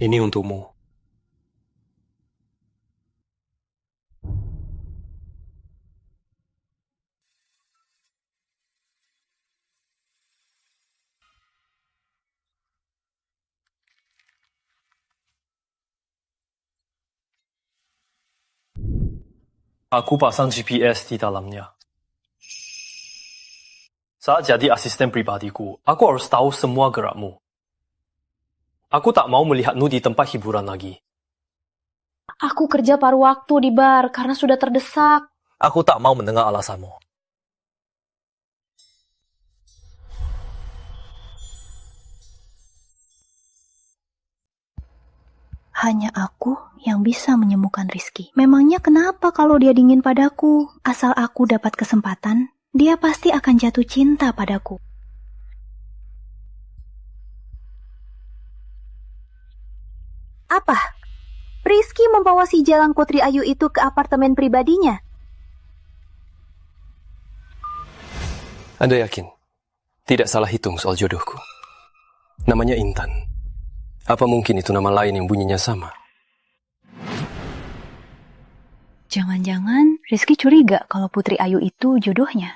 Ini untukmu. Aku pasang GPS di dalamnya. Saat jadi asisten pribadiku, aku harus tahu semua gerakmu. Aku tak mau melihatmu di tempat hiburan lagi. Aku kerja paruh waktu di bar karena sudah terdesak. Aku tak mau mendengar alasanmu. Hanya aku yang bisa menyembuhkan Rizky. Memangnya kenapa kalau dia dingin padaku? Asal aku dapat kesempatan, dia pasti akan jatuh cinta padaku. Apa? Rizky membawa si Jalang Putri Ayu itu ke apartemen pribadinya? Anda yakin? Tidak salah hitung soal jodohku. Namanya Intan. Apa mungkin itu nama lain yang bunyinya sama? Jangan-jangan Rizky curiga kalau Putri Ayu itu jodohnya.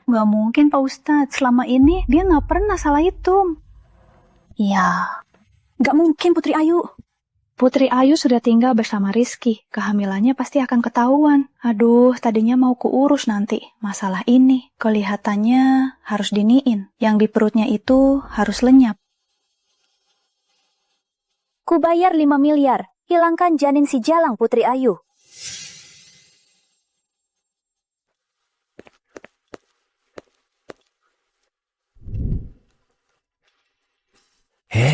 Gak mungkin Pak Ustadz, selama ini dia gak pernah salah hitung. Ya, gak mungkin Putri Ayu. Putri Ayu sudah tinggal bersama Rizky, kehamilannya pasti akan ketahuan. Aduh, tadinya mau kuurus nanti. Masalah ini, kelihatannya harus diniin. Yang di perutnya itu harus lenyap. Ku bayar 5 miliar, hilangkan janin si Jalang Putri Ayu.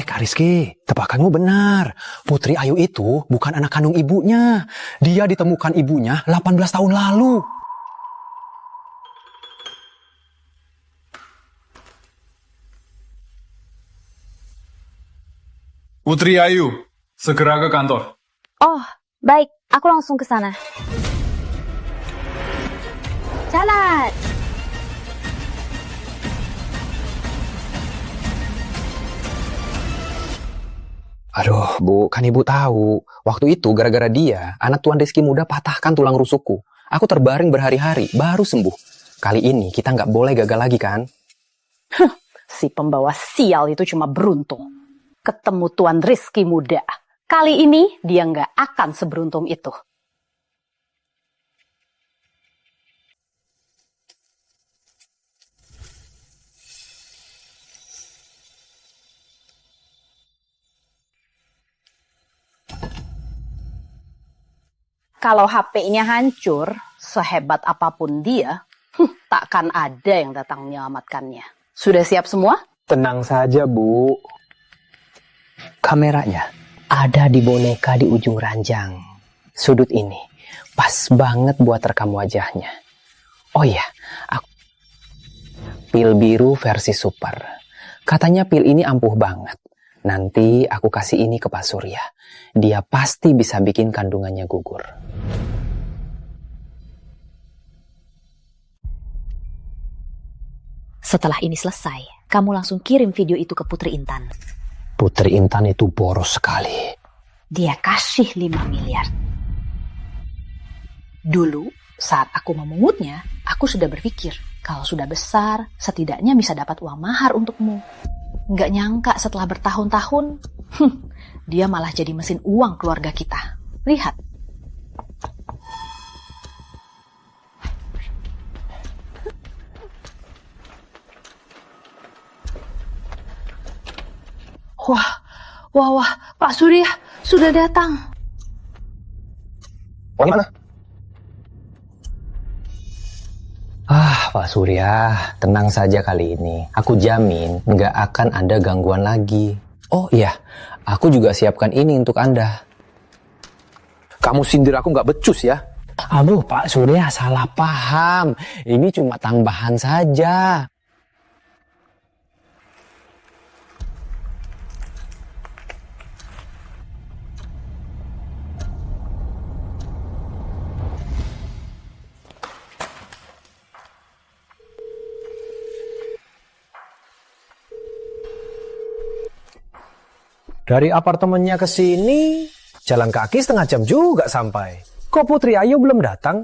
Kak Rizky, tebakanmu benar. Putri Ayu itu bukan anak kandung ibunya. Dia ditemukan ibunya 18 tahun lalu. Putri Ayu, segera ke kantor. Oh, baik. Aku langsung ke sana. Jalan! Aduh, Bu, kan Ibu tahu. Waktu itu gara-gara dia, anak Tuan Rizky muda patahkan tulang rusukku. Aku terbaring berhari-hari, baru sembuh. Kali ini kita nggak boleh gagal lagi, kan? Si pembawa sial itu cuma beruntung. Ketemu Tuan Rizky muda. Kali ini dia nggak akan seberuntung itu. Kalau HP-nya hancur, sehebat apapun dia, takkan ada yang datang menyelamatkannya. Sudah siap semua? Tenang saja, Bu. Kameranya ada di boneka di ujung ranjang. Sudut ini pas banget buat rekam wajahnya. Oh iya, pil biru versi super. Katanya pil ini ampuh banget. Nanti aku kasih ini ke Pak Surya. Dia pasti bisa bikin kandungannya gugur. Setelah ini selesai, kamu langsung kirim video itu ke Putri Intan. Putri Intan itu boros sekali. Dia kasih 5 miliar. Dulu, saat aku memungutnya, aku sudah berpikir, kalau sudah besar, setidaknya bisa dapat uang mahar untukmu. Nggak nyangka setelah bertahun-tahun, dia malah jadi mesin uang keluarga kita. Lihat. Wah, Pak Surya sudah datang. Mana? Pak Surya, tenang saja kali ini. Aku jamin nggak akan ada gangguan lagi. Oh iya, aku juga siapkan ini untuk Anda. Kamu sindir aku nggak becus ya? Aduh, Pak Surya, salah paham. Ini cuma tambahan saja. Dari apartemennya ke sini, jalan kaki setengah jam juga sampai. Kok Putri Ayu belum datang?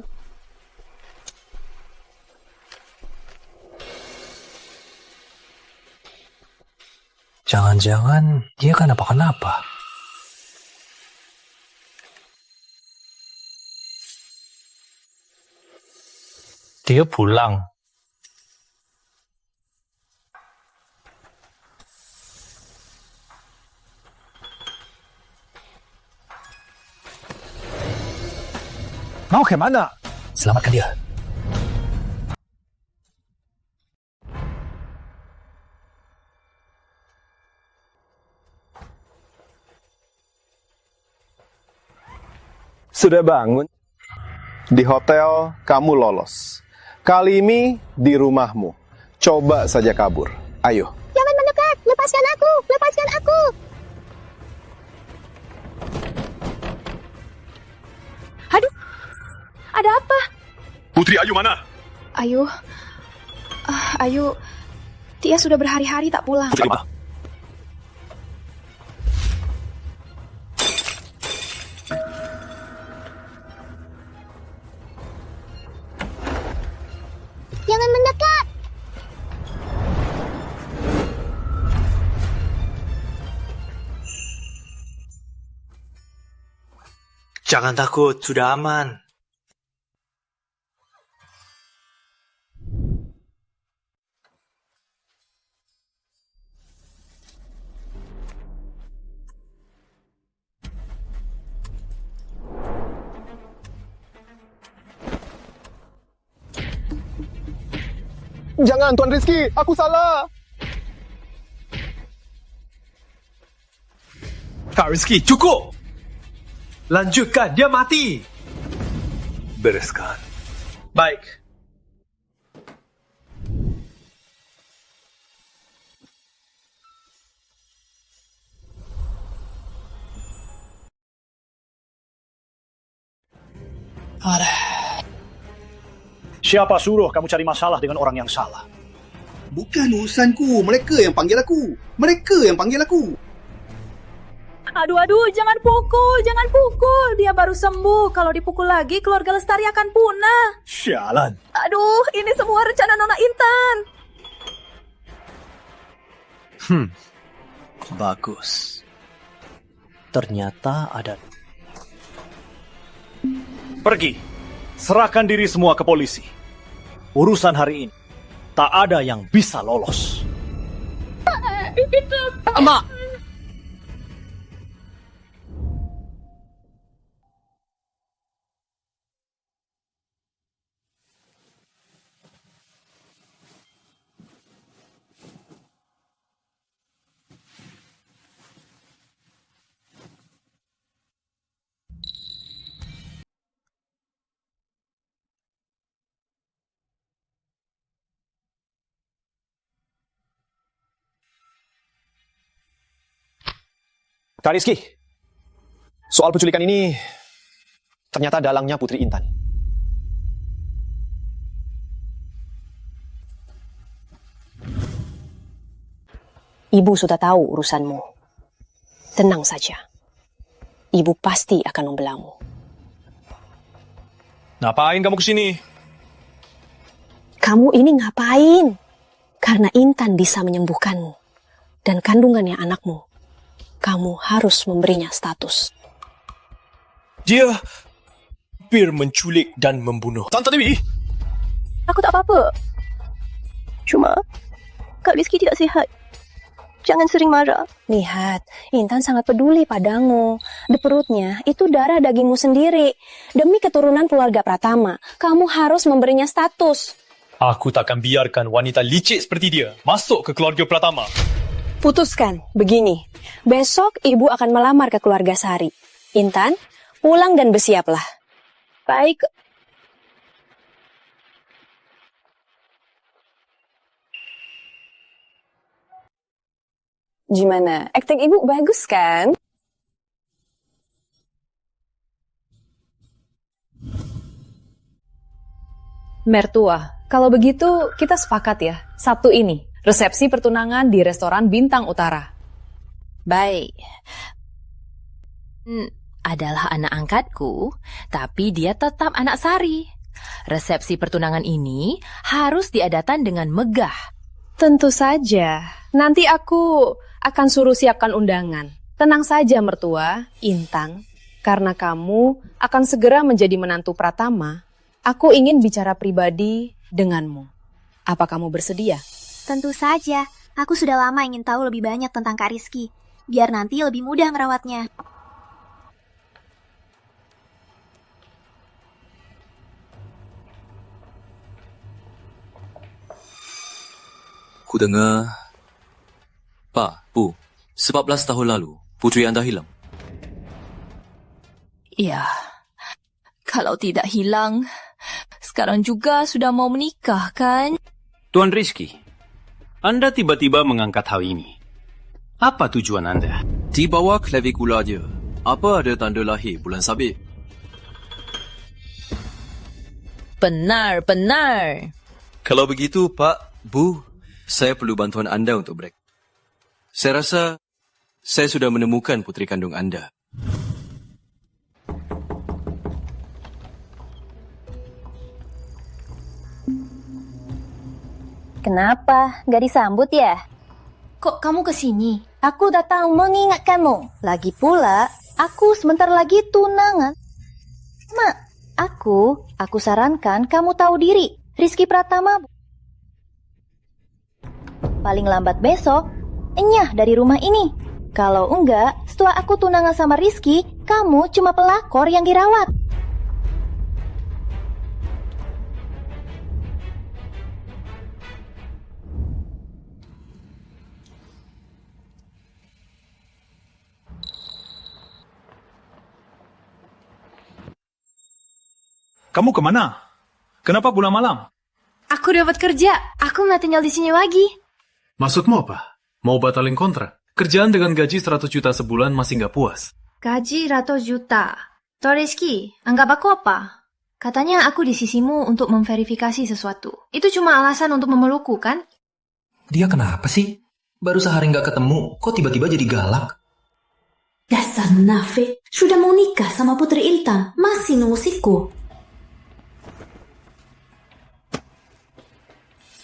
Jangan-jangan dia kenapa-kenapa. Dia pulang. Mau kemana? Selamatkan dia. Sudah bangun? Di hotel kamu lolos. Kali ini di rumahmu. Coba saja kabur. Ayo. Jangan mendekat, lepaskan aku, lepaskan aku. Aduh, ada apa? Putri Ayu mana? Ayu, Ayu, Tia sudah berhari-hari tak pulang. Putri apa? Jangan mendekat. Jangan takut, sudah aman. Jangan, Tuan Rizky. Aku salah. Kak Rizky, cukup! Lanjutkan, dia mati! Bereskan. Baik. Siapa suruh kamu cari masalah dengan orang yang salah? Bukan urusanku, mereka yang panggil aku. Mereka yang panggil aku. Aduh, jangan pukul. Dia baru sembuh. Kalau dipukul lagi, keluarga Lestari akan punah. Sialan. Aduh, ini semua rencana Nona Intan. Bagus. Ternyata ada. Pergi. Serahkan diri semua ke polisi. Urusan hari ini, tak ada yang bisa lolos. Emak! Kak Rizky, soal penculikan ini ternyata dalangnya Putri Intan. Ibu sudah tahu urusanmu. Tenang saja. Ibu pasti akan membelamu. Ngapain kamu kesini? Kamu ini ngapain? Karena Intan bisa menyembuhkanmu. Dan kandungannya anakmu. Kamu harus memberinya status. Dia hampir menculik dan membunuh. Tante Dewi! Aku tak apa-apa. Cuma, Kak Rizky tidak sihat. Jangan sering marah. Lihat, Intan sangat peduli padamu. Di perutnya, itu darah dagingmu sendiri. Demi keturunan keluarga Pratama, kamu harus memberinya status. Aku takkan biarkan wanita licik seperti dia masuk ke keluarga Pratama. Putuskan, begini. Besok ibu akan melamar ke keluarga Sari. Intan, pulang dan bersiaplah. Baik. Gimana? Akting ibu bagus kan? Mertua, kalau begitu kita sepakat ya. Sabtu ini, resepsi pertunangan di restoran Bintang Utara. Baik. Adalah anak angkatku, tapi dia tetap anak Sari. Resepsi pertunangan ini harus diadakan dengan megah. Tentu saja. Nanti aku akan suruh siapkan undangan. Tenang saja mertua, Intang. Karena kamu akan segera menjadi menantu Pratama, aku ingin bicara pribadi denganmu. Apa kamu bersedia? Tentu saja. Aku sudah lama ingin tahu lebih banyak tentang Kak Rizky. Biar nanti lebih mudah merawatnya. Ku dengar, Pak, Bu, 14 tahun lalu, putri anda hilang. Ya, Kalau tidak hilang, sekarang juga sudah mau menikah, kan? Tuan Rizky, Anda tiba-tiba mengangkat hal ini. Apa tujuan Anda? Di bawah klavikula dia, apa ada tanda lahir bulan sabit? Benar. Kalau begitu, Pak, Bu, saya perlu bantuan anda untuk break. Saya rasa saya sudah menemukan putri kandung anda. Kenapa? Gak disambut ya? Kok kamu kesini? Aku datang mengingat kamu. Lagi pula, aku sebentar lagi tunangan. Mak, aku sarankan kamu tahu diri. Rizky Pratama. Paling lambat besok, enyah dari rumah ini. Kalau enggak, setelah aku tunangan sama Rizky, kamu cuma pelakor yang dirawat. Kamu kemana? Kenapa pulang malam? Aku dapat kerja. Aku nggak tinggal di sini lagi. Maksudmu apa? Mau batalin kontrak? Kerjaan dengan gaji 100 juta sebulan masih nggak puas? Gaji 100 juta. Toh Rizky, anggap aku apa? Katanya aku di sisimu untuk memverifikasi sesuatu. Itu cuma alasan untuk memelukku, kan? Dia kenapa sih? Baru sehari nggak ketemu, kok tiba-tiba jadi galak? Dasar munafik. Sudah mau nikah sama Putri Intan, masih ngusikku.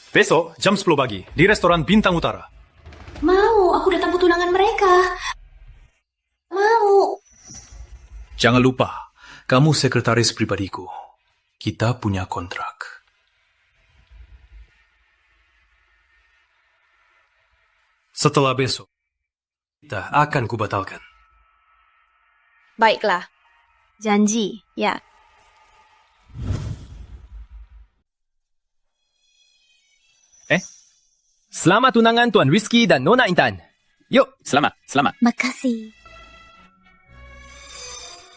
Besok jam 10 pagi di restoran Bintang Utara. Mau, aku datang ke tunangan mereka. Mau. Jangan lupa, kamu sekretaris pribadiku. Kita punya kontrak. Setelah besok, kita akan kubatalkan. Baiklah. Janji, ya. Selamat tunangan Tuan Rizky dan Nona Intan. Yuk, selamat. Makasih.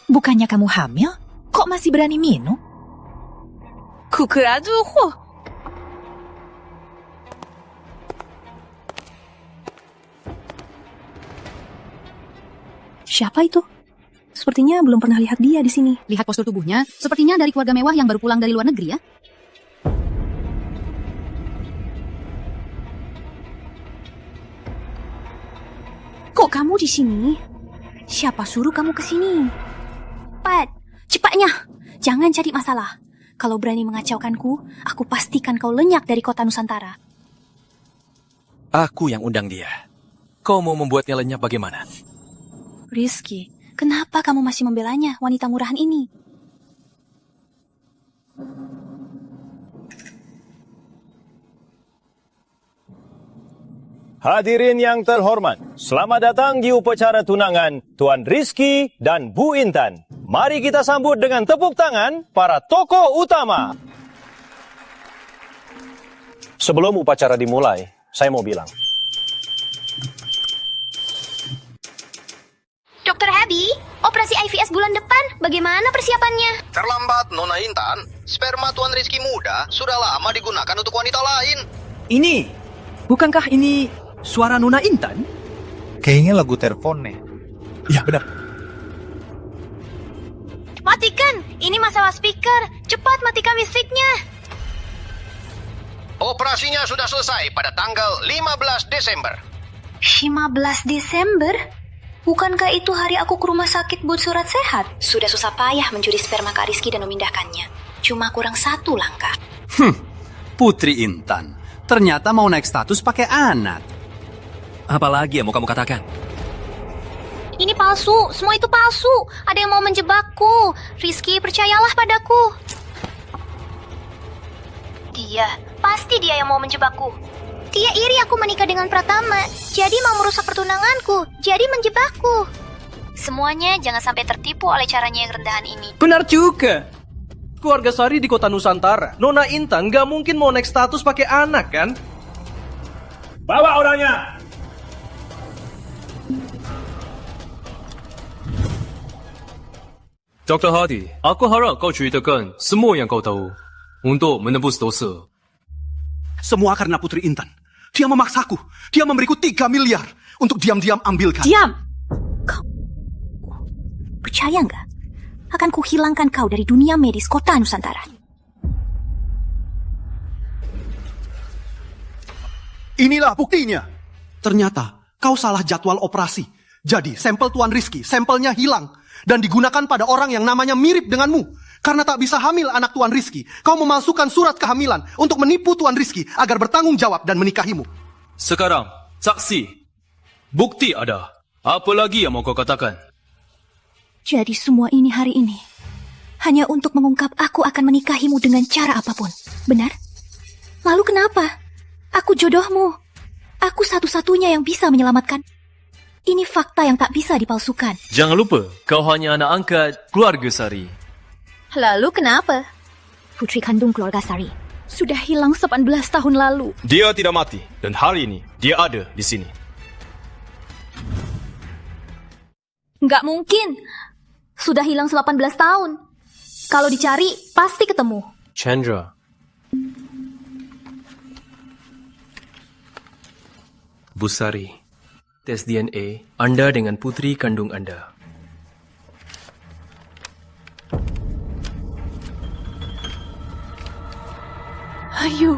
Bukannya kamu hamil? Kok masih berani minum? Siapa itu? Sepertinya belum pernah lihat dia di sini. Lihat postur tubuhnya, sepertinya dari keluarga mewah yang baru pulang dari luar negeri ya. Kok kamu di sini? Siapa suruh kamu ke sini? Pat, cepatnya. Jangan cari masalah. Kalau berani mengacaukanku, aku pastikan kau lenyap dari kota Nusantara. Aku yang undang dia. Kau mau membuatnya lenyap bagaimana? Rizky, kenapa kamu masih membelanya, wanita murahan ini? Hadirin yang terhormat, selamat datang di upacara tunangan Tuan Rizky dan Bu Intan. Mari kita sambut dengan tepuk tangan para tokoh utama. Sebelum upacara dimulai, saya mau bilang. Dokter Habi, operasi IVF bulan depan, bagaimana persiapannya? Terlambat, Nona Intan. Sperma Tuan Rizky muda sudah lama digunakan untuk wanita lain. Ini, bukankah ini suara Nona Intan? Kayaknya lagu teleponnya. Ya, benar. Matikan, ini masalah speaker. Cepat matikan listriknya. Operasinya sudah selesai pada tanggal 15 Desember. 15 Desember? Bukankah itu hari aku ke rumah sakit buat surat sehat? Sudah susah payah mencuri sperma Kak Rizky dan memindahkannya. Cuma kurang 1 langkah. Putri Intan. Ternyata mau naik status pakai anak. Apalagi yang mau kamu katakan? Ini palsu, semua itu palsu. Ada yang mau menjebakku. Rizky, percayalah padaku. Pasti dia yang mau menjebakku. Dia iri aku menikah dengan Pratama, jadi mau merusak pertunanganku, jadi menjebakku. Semuanya jangan sampai tertipu oleh caranya yang rendahan ini. Benar juga. Keluarga Sari di kota Nusantara. Nona Intan gak mungkin mau naik status pakai anak, kan? Bawa orangnya. Dr. Hardy, aku harap kau ceritakan semua yang kau tahu untuk menebus dosa. Semua karena Putri Intan. Dia memaksaku. Dia memberiku 3 miliar untuk diam-diam ambilkan. Diam! Kau percaya nggak? Akan kuhilangkan kau dari dunia medis kota Nusantara. Inilah buktinya. Ternyata kau salah jadwal operasi. Jadi sampel Tuan Rizky, sampelnya hilang. Dan digunakan pada orang yang namanya mirip denganmu. Karena tak bisa hamil anak Tuan Rizky, kau memalsukan surat kehamilan untuk menipu Tuan Rizky agar bertanggung jawab dan menikahimu. Sekarang, saksi. Bukti ada. Apa lagi yang mau kau katakan? Jadi semua ini hari ini hanya untuk mengungkap aku akan menikahimu dengan cara apapun. Benar? Lalu kenapa? Aku jodohmu. Aku satu-satunya yang bisa menyelamatkan. Ini fakta yang tak bisa dipalsukan. Jangan lupa, kau hanya anak angkat keluarga Sari. Lalu kenapa? Putri kandung keluarga Sari sudah hilang 18 tahun lalu. Dia tidak mati, dan hari ini dia ada di sini. Nggak mungkin. Sudah hilang 18 tahun. Kalau dicari, pasti ketemu. Chandra. Bu Sari, tes DNA Anda dengan putri kandung Anda. Ayu.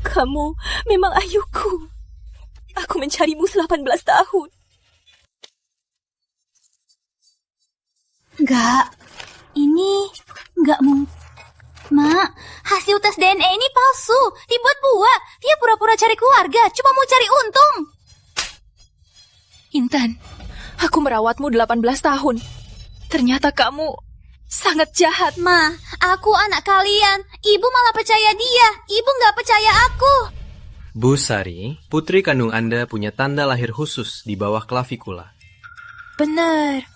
Kamu memang Ayuku. Aku mencarimu 18 tahun. Enggak. Ini enggak mungkin. Mak, hasil tes DNA ini palsu. Dibuat-buat. Dia pura-pura cari keluarga. Cuma mau cari untung. Intan, aku merawatmu 18 tahun. Ternyata kamu sangat jahat. Ma, aku anak kalian. Ibu malah percaya dia. Ibu nggak percaya aku. Bu Sari, putri kandung Anda punya tanda lahir khusus di bawah klavikula. Benar.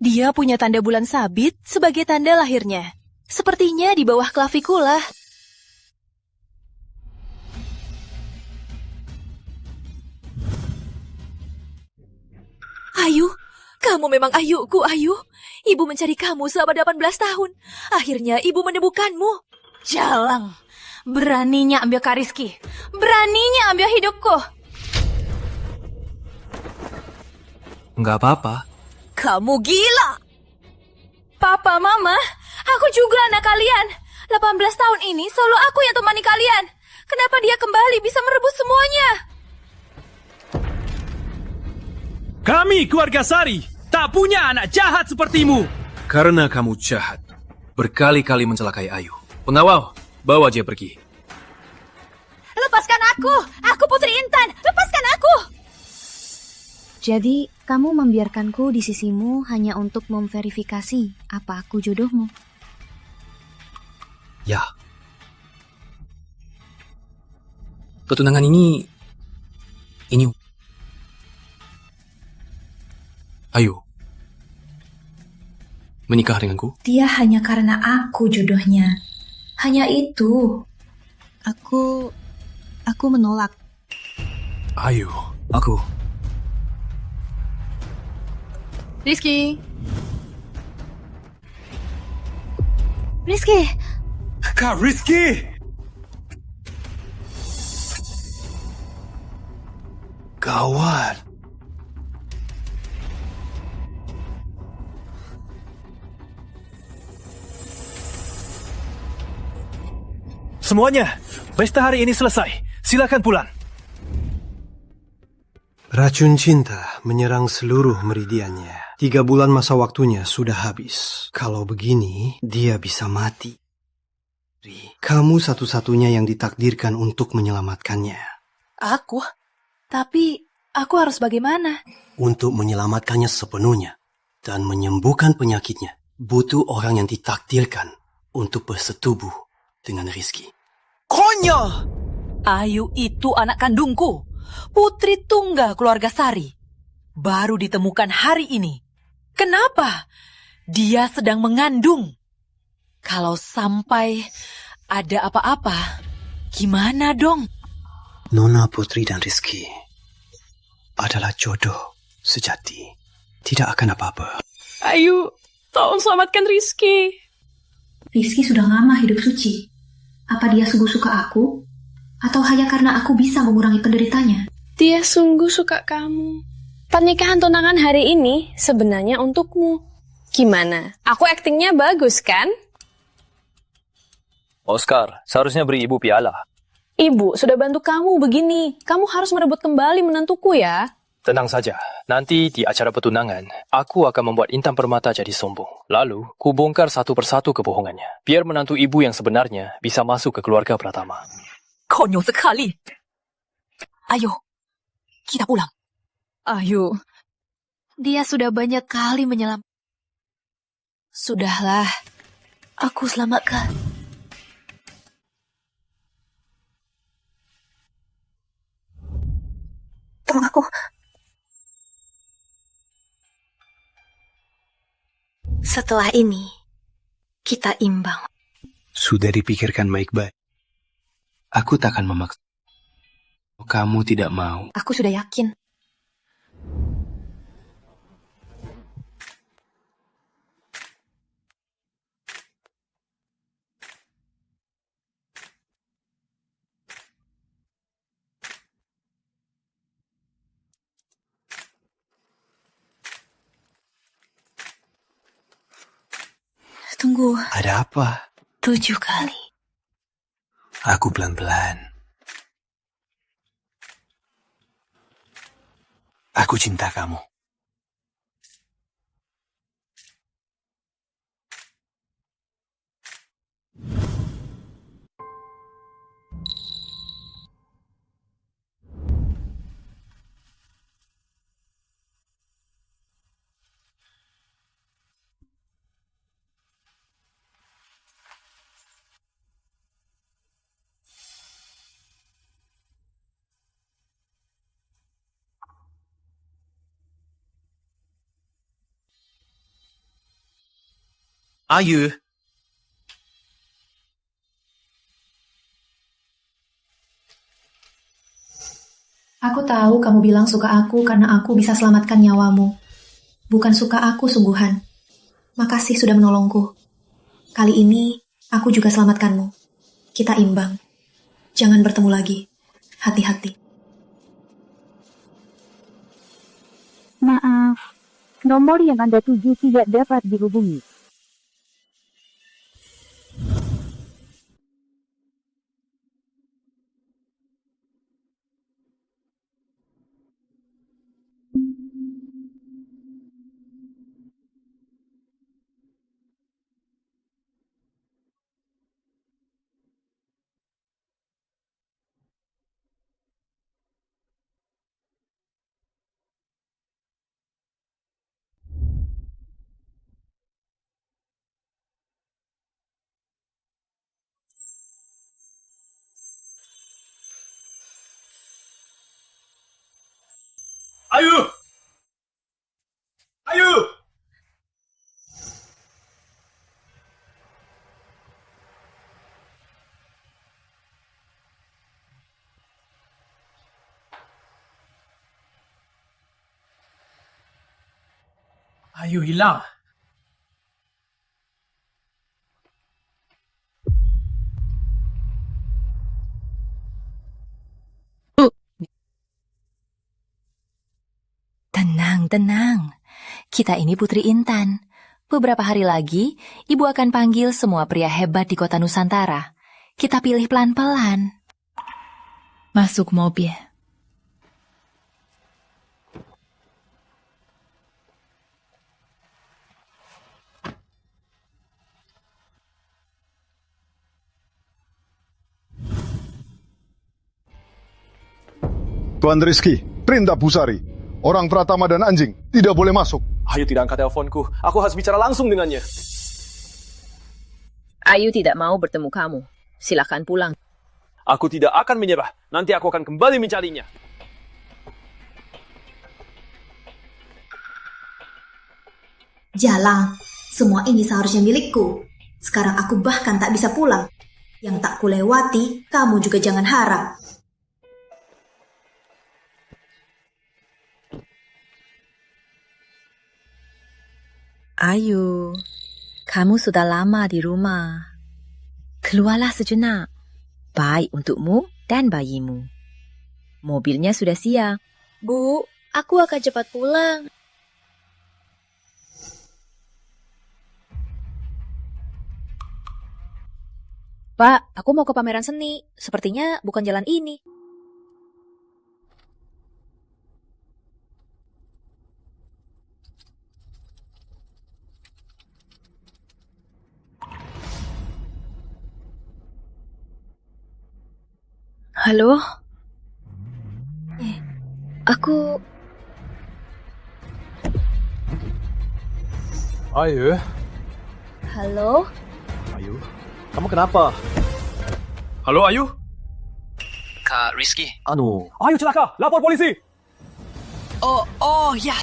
Dia punya tanda bulan sabit sebagai tanda lahirnya. Sepertinya di bawah klavikula. Ayu, kamu memang Ayuku, Ayu. Ibu mencari kamu selama 18 tahun. Akhirnya ibu menemukanmu. Jalang. Beraninya ambil Kak Rizky. Beraninya ambil hidupku. Nggak apa-apa. Kamu gila. Papa, Mama, aku juga anak kalian. 18 tahun ini selalu aku yang temani kalian. Kenapa dia kembali bisa merebut semuanya? Kami, keluarga Sari, tak punya anak jahat sepertimu. Karena kamu jahat, berkali-kali mencelakai Ayu. Pengawal, bawa dia pergi. Lepaskan aku. Aku Putri Intan. Lepaskan aku. Jadi, kamu membiarkanku di sisimu hanya untuk memverifikasi apa aku jodohmu? Ya. Pertunangan ini... Ayo. Menikah denganku? Dia hanya karena aku jodohnya. Hanya itu. Aku menolak. Ayo, aku... Rizky. Rizky. Kak Rizky! Gawat. Semuanya, pesta hari ini selesai. Silakan pulang. Racun cinta menyerang seluruh meridiannya. 3 bulan masa waktunya sudah habis. Kalau begini, dia bisa mati. Kamu satu-satunya yang ditakdirkan untuk menyelamatkannya. Aku? Tapi aku harus bagaimana? Untuk menyelamatkannya sepenuhnya dan menyembuhkan penyakitnya, butuh orang yang ditakdirkan untuk bersetubuh dengan Rizky. Konyol! Ayu itu anak kandungku. Putri tunggal keluarga Sari. Baru ditemukan hari ini. Kenapa? Dia sedang mengandung. Kalau sampai ada apa-apa, gimana dong? Nona Putri dan Rizky adalah jodoh sejati. Tidak akan apa-apa. Ayu, tolong selamatkan Rizky. Rizky sudah lama hidup suci. Apa dia sungguh suka aku? Atau hanya karena aku bisa mengurangi penderitanya? Dia sungguh suka kamu. Pernikahan tunangan hari ini sebenarnya untukmu. Gimana? Aku aktingnya bagus kan? Oscar, seharusnya beri ibu piala. Ibu sudah bantu kamu begini. Kamu harus merebut kembali menantuku ya. Tenang saja, nanti di acara petunangan, aku akan membuat Intan Permata jadi sombong. Lalu, ku bongkar satu persatu kebohongannya. Biar menantu ibu yang sebenarnya bisa masuk ke keluarga Pratama. Konyol sekali. Ayo, kita pulang. Ayu, dia sudah banyak kali menyelam. Sudahlah, aku selamatkan. Tolong aku. Setelah ini, kita imbang. Sudah dipikirkan baik-baik. Aku takkan memaksa. Kamu tidak mau. Aku sudah yakin. Tunggu. Ada apa? 7 kali. Aku pelan-pelan. Aku cinta kamu. Ayu. Aku tahu kamu bilang suka aku karena aku bisa selamatkan nyawamu. Bukan suka aku sungguhan. Makasih sudah menolongku. Kali ini, aku juga selamatkanmu. Kita imbang. Jangan bertemu lagi. Hati-hati. Maaf, nomor yang Anda tuju tidak dapat dihubungi. Ayu! Ayu! Ayu hilang. Tenang. Kita ini Putri Intan. Beberapa hari lagi, Ibu akan panggil semua pria hebat di kota Nusantara. Kita pilih pelan-pelan. Masuk mobil. Tuan Rizky, perintah Busari. Orang Pratama dan anjing tidak boleh masuk. Ayu tidak angkat teleponku. Aku harus bicara langsung dengannya. Ayu tidak mau bertemu kamu. Silakan pulang. Aku tidak akan menyerah. Nanti aku akan kembali mencarinya. Jalang, semua ini seharusnya milikku. Sekarang aku bahkan tak bisa pulang. Yang tak kulewati, kamu juga jangan harap. Ayu, kamu sudah lama di rumah. Keluarlah sejenak. Baik untukmu dan bayimu. Mobilnya sudah siap. Bu, aku akan cepat pulang. Pak, aku mau ke pameran seni. Sepertinya bukan jalan ini. Halo? Aku... Ayu. Halo? Ayu, kamu kenapa? Halo, Ayu? Kak Rizky. Ayu celaka, lapor polisi. Oh ya.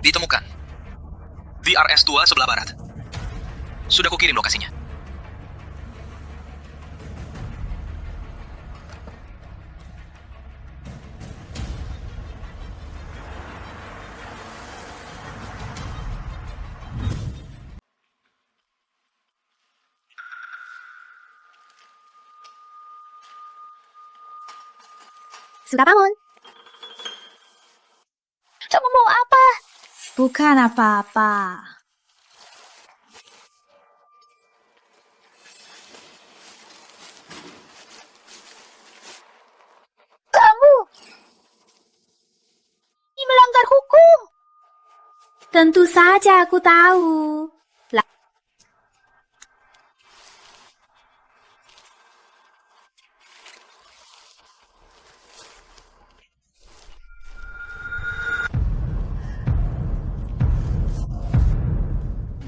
Ditemukan. Di RS2 sebelah barat. Sudah kukirim lokasinya. Sudah bangun? Kamu mau apa? Bukan apa-apa. Kamu! Ini melanggar hukum. Tentu saja aku tahu.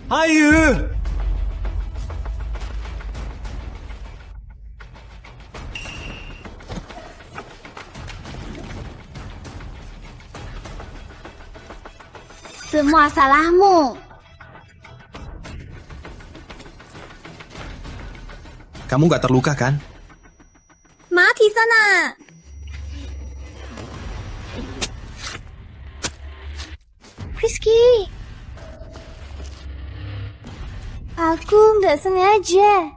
Ayu! Semua salahmu. Kamu gak terluka kan? Mati sana. Rizky. Aku nggak sengaja.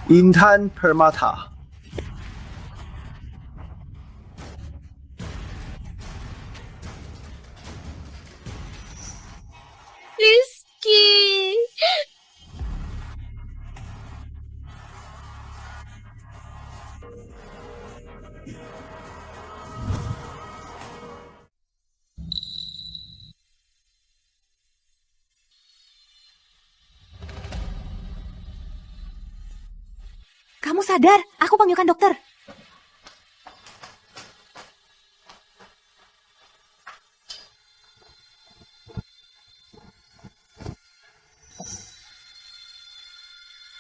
Intan Permata. Rizky. Kamu sadar? Aku panggilkan dokter.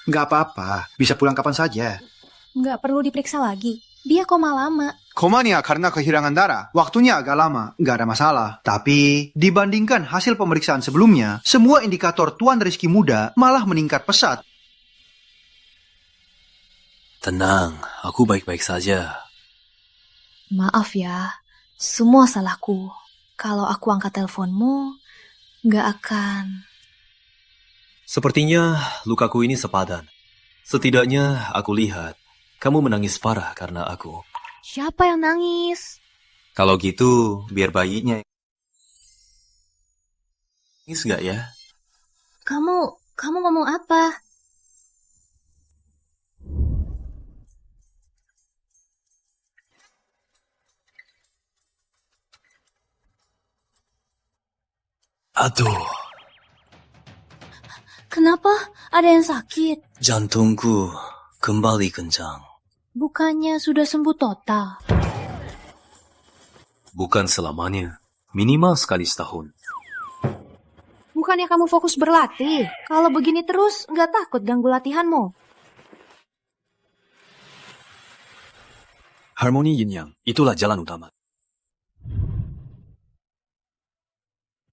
Nggak apa-apa, bisa pulang kapan saja. Nggak perlu diperiksa lagi. Dia koma lama. Komanya karena kehilangan darah, waktunya agak lama, nggak ada masalah. Tapi, dibandingkan hasil pemeriksaan sebelumnya, semua indikator Tuan Rizky muda malah meningkat pesat. Tenang, aku baik-baik saja. Maaf ya, semua salahku. Kalau aku angkat teleponmu, nggak akan... Sepertinya lukaku ini sepadan. Setidaknya aku lihat kamu menangis parah karena aku. Siapa yang nangis? Kalau gitu, biar bayinya. Nangis gak ya? Kamu ngomong apa? Aduh, Kenapa? Ada yang sakit? jantungku kembali kencang. Bukannya sudah sembuh total? Bukan selamanya, minimal sekali setahun. Bukannya kamu fokus berlatih? Kalau begini terus, nggak takut ganggu latihanmu? Harmoni yin yang, itulah jalan utama.